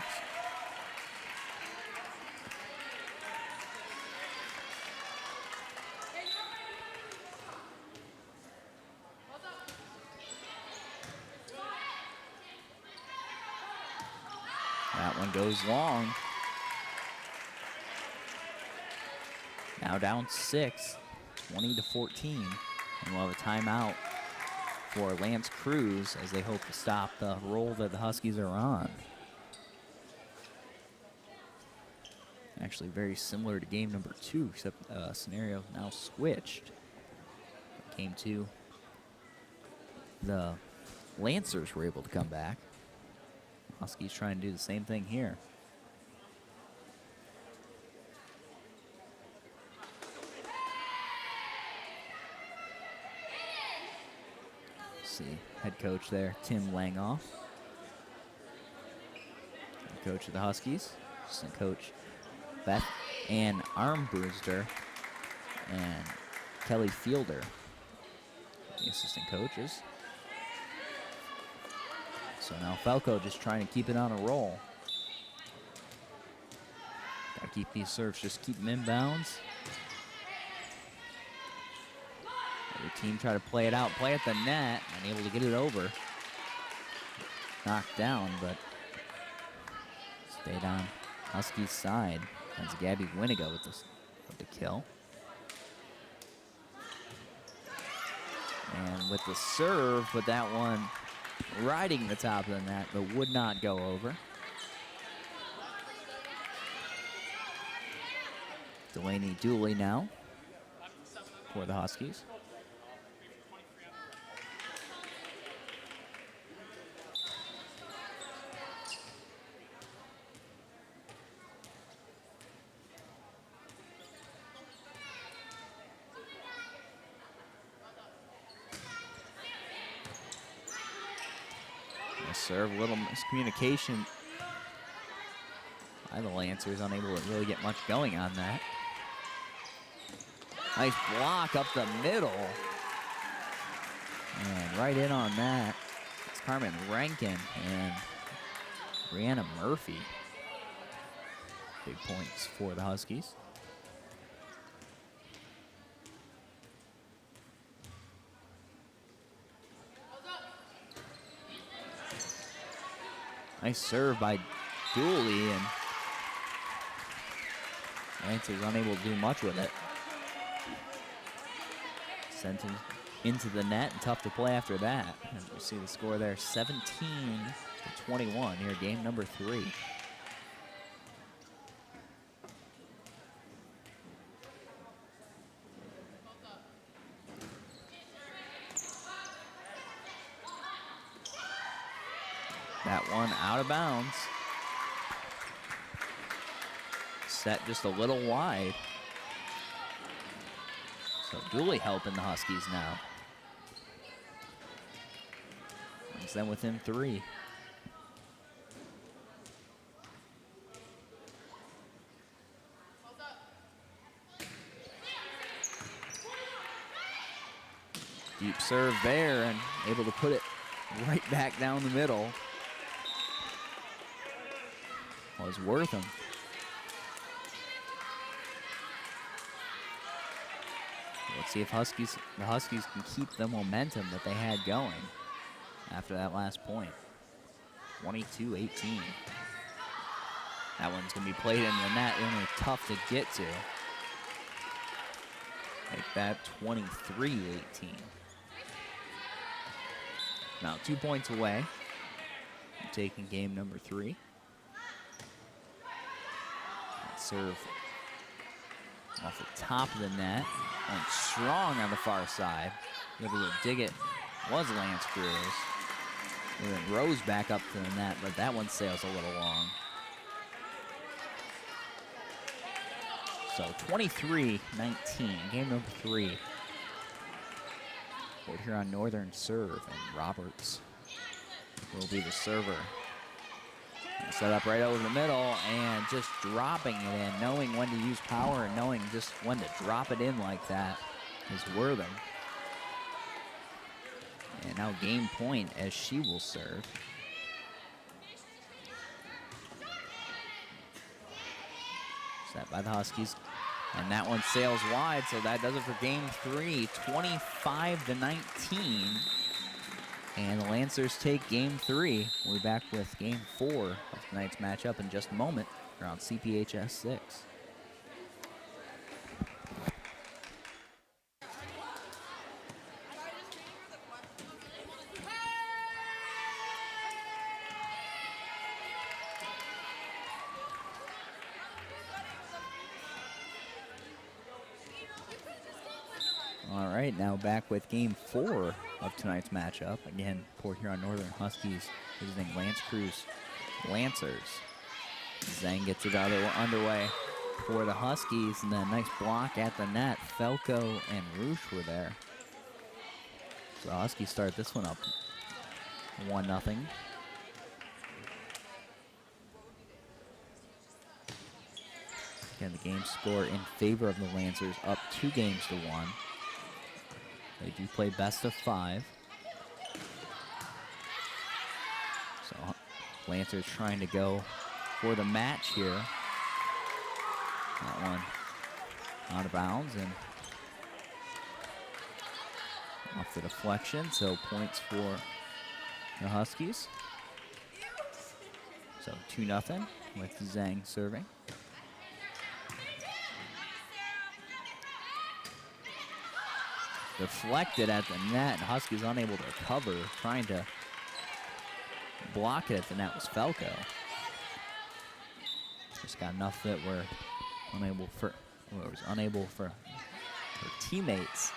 That one goes long. Now down 6, 20-14. And we'll have a timeout for Lance Creuse as they hope to stop the roll that the Huskies are on. Actually very similar to game number 2, except scenario now switched. Game 2, the Lancers were able to come back. Huskies trying to do the same thing here. See, head coach there, Tim Langoff. Head coach of the Huskies. Assistant coach Beth Ann Armbruster and Kelly Fielder, the assistant coaches. So now Falco just trying to keep it on a roll. Gotta keep these serves, just keep them inbounds. Every team try to play it out, play at the net, and able to get it over. Knocked down, but stayed on Huskies' side. That's Gabby Winigo with the kill. And with the serve, but that one riding the top of the net, but would not go over. Delaney Dooley now for the Huskies. Serve, a little miscommunication by the Lancers, unable to really get much going on that. Nice block up the middle. And right in on that, it's Carmen Rankin and Brianna Murphy. Big points for the Huskies. Nice serve by Dooley, and Lancers unable to do much with it. Sent him into the net, and tough to play after that. And you see the score there, 17-21 here, game number 3. That one out of bounds. Set just a little wide. So Dooley helping the Huskies now. Brings them within 3. Deep serve there and able to put it right back down the middle. Was Wortham. Let's see if the Huskies can keep the momentum that they had going after that last point. 22-18. That one's going to be played in the net, really tough to get to. Make that 23-18. Now 2 points away from taking game number 3. Serve off the top of the net, and strong on the far side. Able to dig it was Lance Creuse. And then Rose back up to the net, but that one sails a little long. So 23-19, game number 3. Port Huron Northern serve, and Roberts will be the server. Set up right over the middle and just dropping it in, knowing when to use power and knowing just when to drop it in like that is Wortham. And now game point as she will serve. Set by the Huskies. And that one sails wide, so that does it for game 3, 25-19. And the Lancers take game 3. We'll be back with game 4 of tonight's matchup in just a moment around CPHS 6. All right, now back with game 4 of tonight's matchup. Again, Port Huron Northern Huskies visiting Lance Creuse Lancers. Zhang gets it underway for the Huskies, and then nice block at the net. Falco and Roosh were there. So the Huskies start this one up 1-0. Again, the game score in favor of the Lancers, up 2-1. They do play best of 5. So Lancers trying to go for the match here. That one out of bounds and off the deflection, so points for the Huskies. So 2-0 with Zhang serving. Deflected at the net, and Huskies unable to cover, trying to block it at the net was Falco. Just got enough that we're unable for her teammates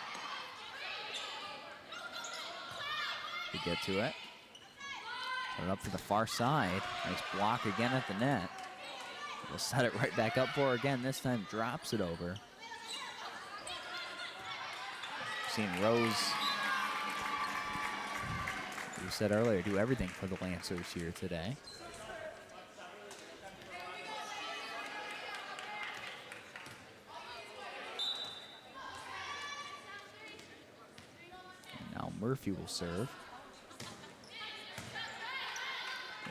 to get to it. Put it up to the far side. Nice block again at the net. We'll set it right back up for her again. This time drops it over. Seeing Rose, as we said earlier, do everything for the Lancers here today. Murphy will serve.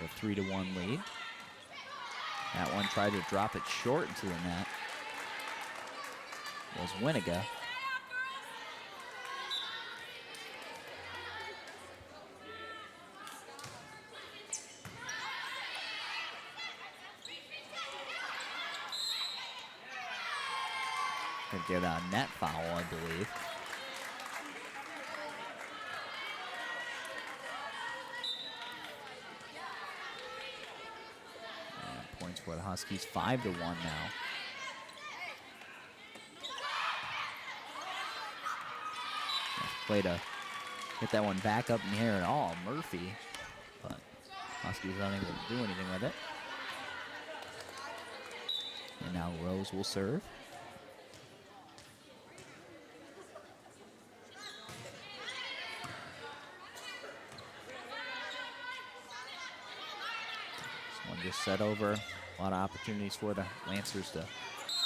With a 3-1 lead. That one tried to drop it short into the net. Was Winiga. Gonna get a net foul, I believe. And points for the Huskies, 5-1 now. Play to get that one back up in the air at all, Murphy, but Huskies unable to do anything with it. And now Rose will serve. This one just set over. A lot of opportunities for the Lancers to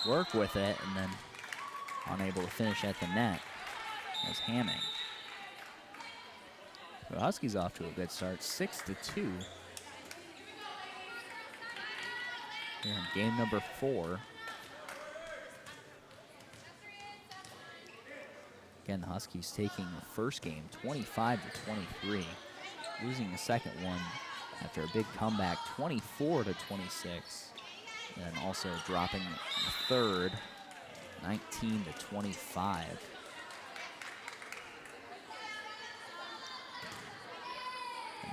work with it, and then unable to finish at the net. As Hamming. The Huskies off to a good start, 6-2. Here in game number 4. Again, the Huskies taking the first game 25-23, losing the second one after a big comeback 24-26, and also dropping the third 19-25.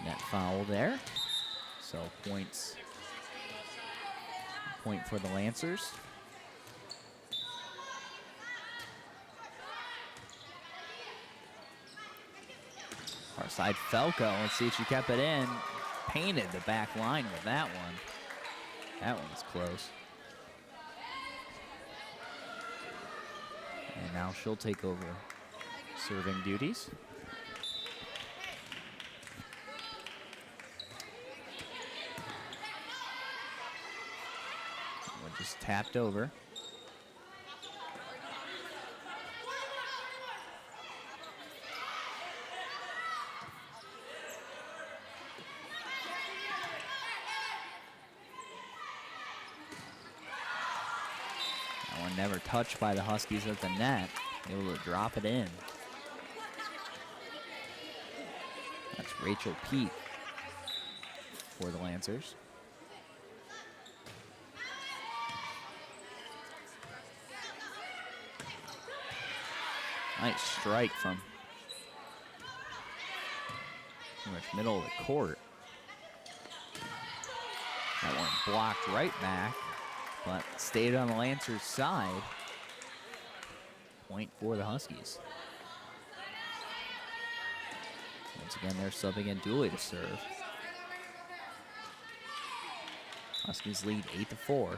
Net foul there, so point for the Lancers. Far side Falco, let's see if she kept it in. Painted the back line with that one. That one was close. And now she'll take over serving duties. Just tapped over. That one never touched by the Huskies at the net. Able to drop it in. That's Rachel Pete for the Lancers. Nice strike from pretty much middle of the court. That one blocked right back, but stayed on the Lancers' side. Point for the Huskies. Once again, they're subbing in Dooley to serve. Huskies lead 8-4.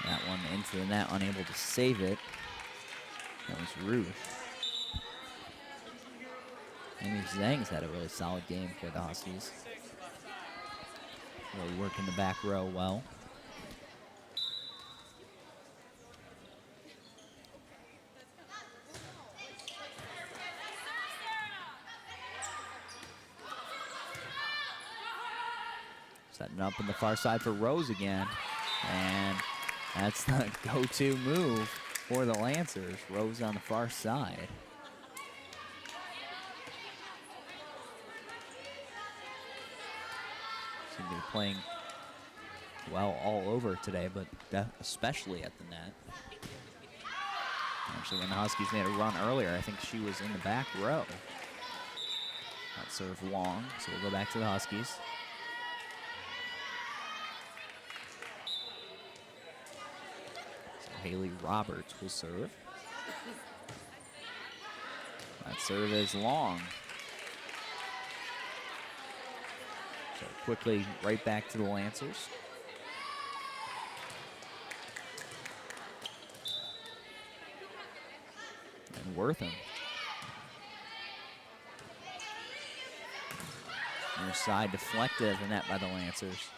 That one into the net, unable to save it. That was Ruth. Amy Zhang's had a really solid game for the Huskies. Really working the back row well. Setting up on the far side for Rose again. And that's the go-to move for the Lancers. Rose on the far side. Seem to be playing well all over today, but especially at the net. Actually, when the Huskies made a run earlier, I think she was in the back row. That serve long, so we'll go back to the Huskies. Haley Roberts will serve. That serve is long. So quickly right back to the Lancers. Wortham. Near side deflected at the net by the Lancers.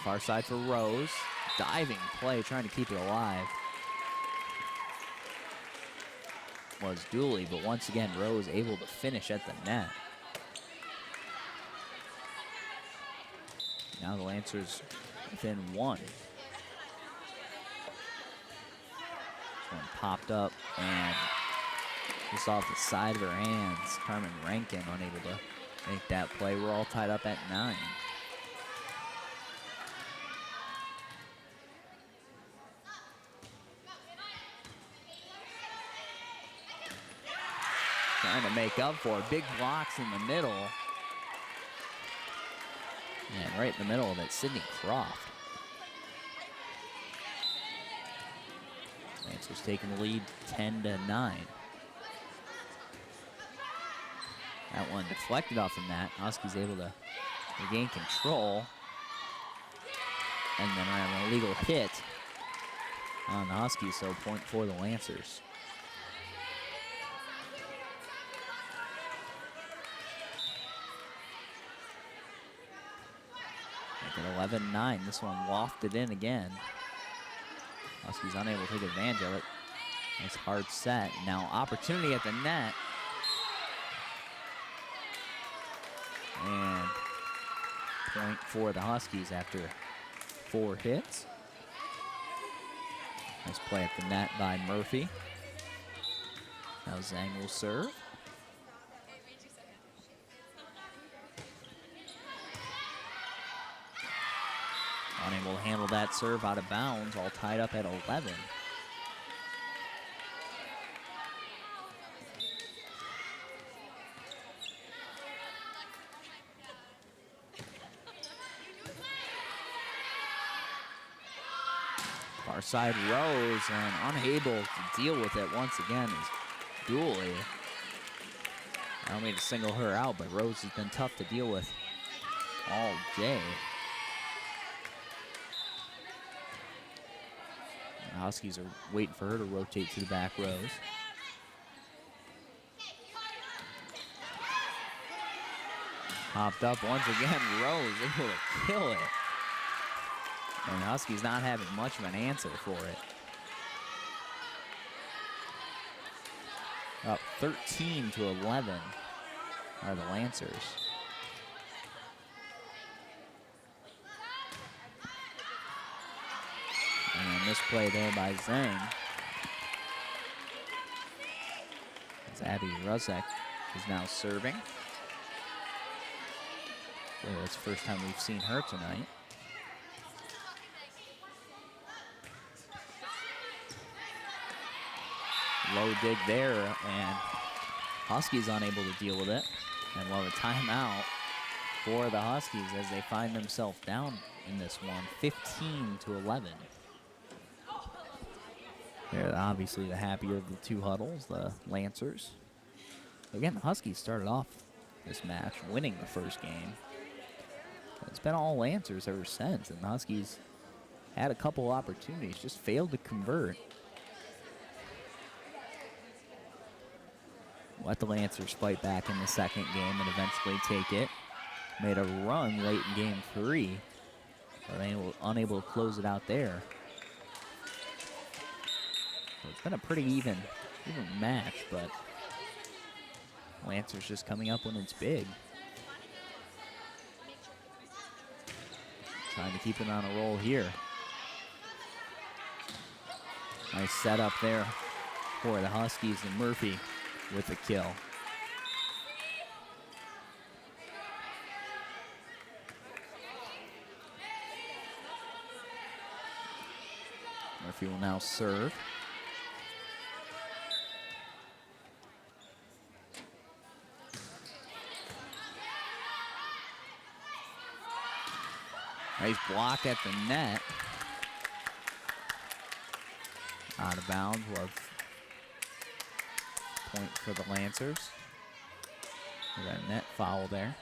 Far side for Rose. Diving play, trying to keep it alive. Was Dooley, but once again, Rose able to finish at the net. Now the Lancers within one. This one popped up and just off the side of her hands. Carmen Rankin unable to make that play. We're all tied up at 9. Trying to make up for it. Big blocks in the middle. And right in the middle of it, Sydney Croft. Lancers taking the lead 10-9. That one deflected off the net. Huskies able to regain control. And then an illegal hit on the Huskies, so point for the Lancers. Make it 11-9. This one lofted in again. Huskies unable to take advantage of it. Nice hard set. Now opportunity at the net. And point for the Huskies after 4 hits. Nice play at the net by Murphy. Now Zhang will serve. Unable to handle that serve out of bounds, all tied up at 11. Far side Rose, and unable to deal with it once again is Dooley. I don't mean to single her out, but Rose has been tough to deal with all day. The Huskies are waiting for her to rotate to the back rows. Popped up once again, Rose able to kill it. And the Huskies not having much of an answer for it. Up 13-11 are the Lancers. And this play there by Zhang. As Abby Rusek is now serving. So it's the first time we've seen her tonight. Low dig there, and Huskies unable to deal with it. And we'll have a timeout for the Huskies as they find themselves down in this one, 15-11. They're obviously the happier of the two huddles, the Lancers. Again, the Huskies started off this match winning the first game. It's been all Lancers ever since, and the Huskies had a couple opportunities, just failed to convert. Let the Lancers fight back in the second game and eventually take it. Made a run late in game 3, but unable to close it out there. So it's been a pretty even match, but Lancers just coming up when it's big. Trying to keep it on a roll here. Nice setup there for the Huskies, and Murphy with the kill. Murphy will now serve. Nice block at the net. Out of bounds was point for the Lancers. We got a net foul there.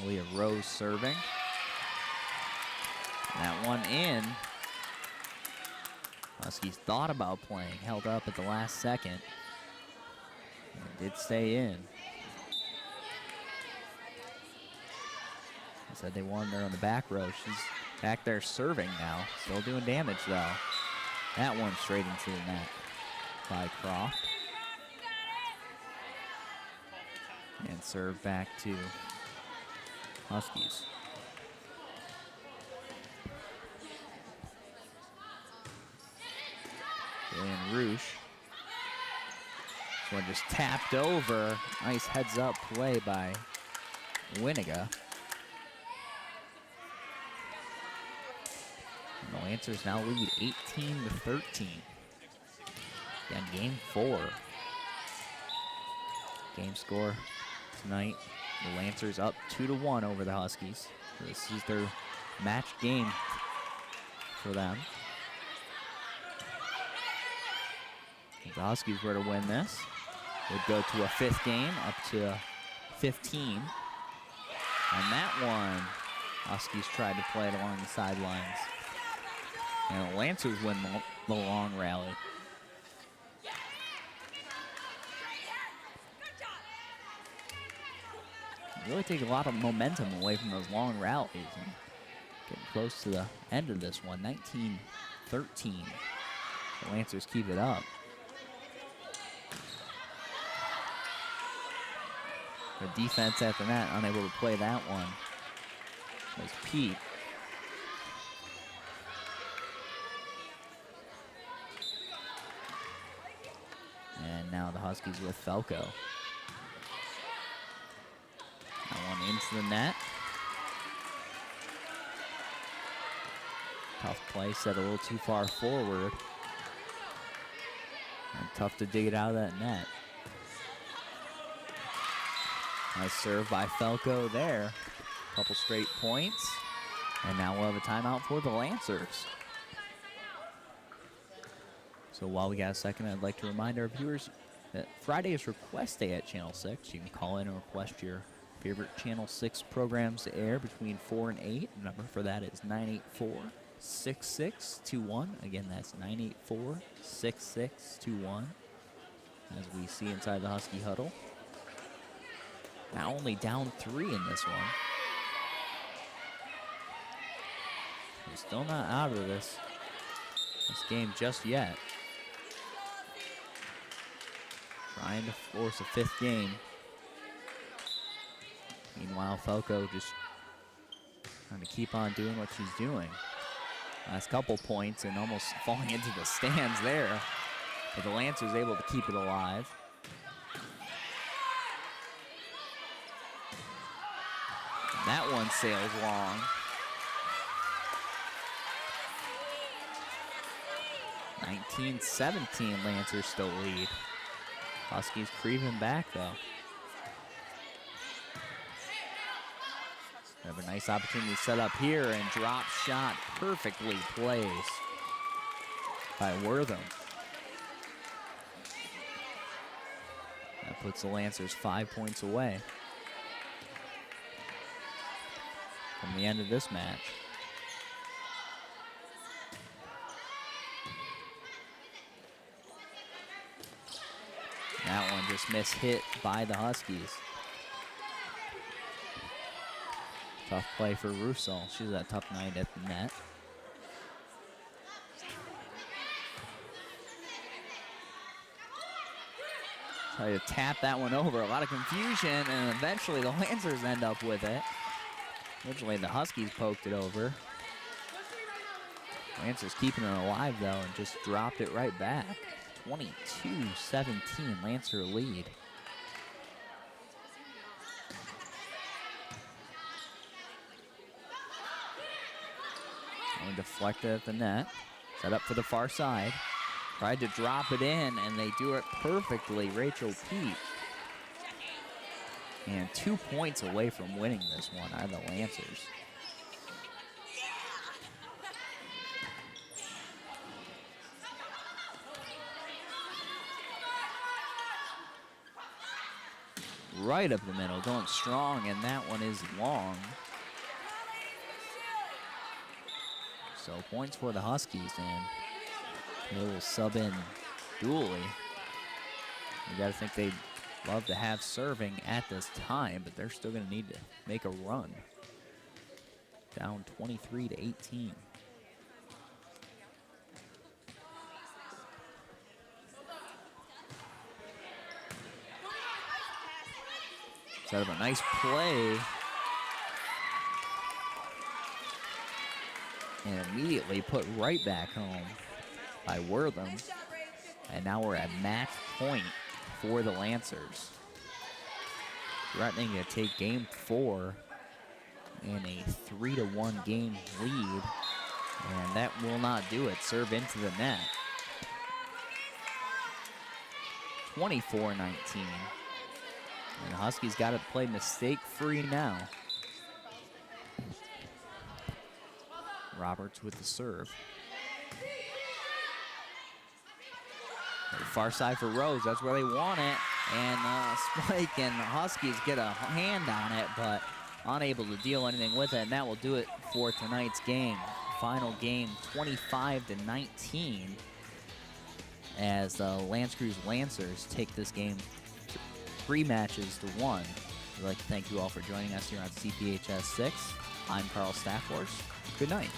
Leah Rose serving. That one in. Huskies thought about playing, held up at the last second, and did stay in. They said they wanted her on the back row. She's back there serving now, still doing damage though. That one straight into the net by Croft. And serve back to Huskies. And Roosh. This one just tapped over. Nice heads up play by Winiga. And the Lancers now lead 18-13. Again, game 4. Game score tonight. The Lancers up 2-1 over the Huskies. This is their match game for them. If the Huskies were to win this, would go to a 5th game, up to 15. And that one, Huskies tried to play it along the sidelines. And the Lancers win the long rally. Really take a lot of momentum away from those long rallies. And getting close to the end of this one, 19-13. The Lancers keep it up. The defense at the net, unable to play that one, was Pete. And now the Huskies with Falco. That one into the net. Tough play, set a little too far forward. And tough to dig it out of that net. Nice serve by Falco there. Couple straight points. And now we'll have a timeout for the Lancers. So while we got a second, I'd like to remind our viewers that Friday is request day at Channel 6. You can call in and request your favorite Channel 6 programs to air between 4 and 8. The number for that is 984-6621. Again, that's 984-6621. As we see inside the Husky huddle. Now only down 3 in this one. We're still not out of this game just yet. Trying to force a 5th game. Meanwhile, Falco just trying to keep on doing what she's doing. Last couple points and almost falling into the stands there. But the Lancers able to keep it alive. That one sails long. 19-17, Lancers still lead. Huskies creeping back though. Have a nice opportunity set up here and drop shot perfectly plays by Wortham. That puts the Lancers 5 points away from the end of this match. That one just mishit by the Huskies. Tough play for Russell. She's a tough night at the net. Try to tap that one over. A lot of confusion, and eventually the Lancers end up with it. Originally the Huskies poked it over. Lancers keeping it alive though and just dropped it right back. 22-17, Lancer lead. And deflected at the net. Set up for the far side. Tried to drop it in, and they do it perfectly. Rachel Pete. And 2 points away from winning this one are the Lancers. Right up the middle, going strong, and that one is long. So points for the Huskies, and They will sub in Dooley. You got to think they'd love to have serving at this time, but they're still going to need to make a run. Down 23-18. Set up a nice play. And immediately put right back home by Wortham. And now we're at match point for the Lancers. Threatening to take game 4 in a 3-1 game lead. And that will not do it. Serve into the net. 24-19. And the Huskies got to play mistake-free now. Roberts with the serve. The far side for Rose, that's where they want it. And Spike and the Huskies get a hand on it, but unable to deal anything with it. And that will do it for tonight's game. Final game, 25-19. As the L'Anse Creuse Lancers take this game 3 matches to 1. We'd like to thank you all for joining us here on CPHS 6. I'm Carl Stafforce. Good night.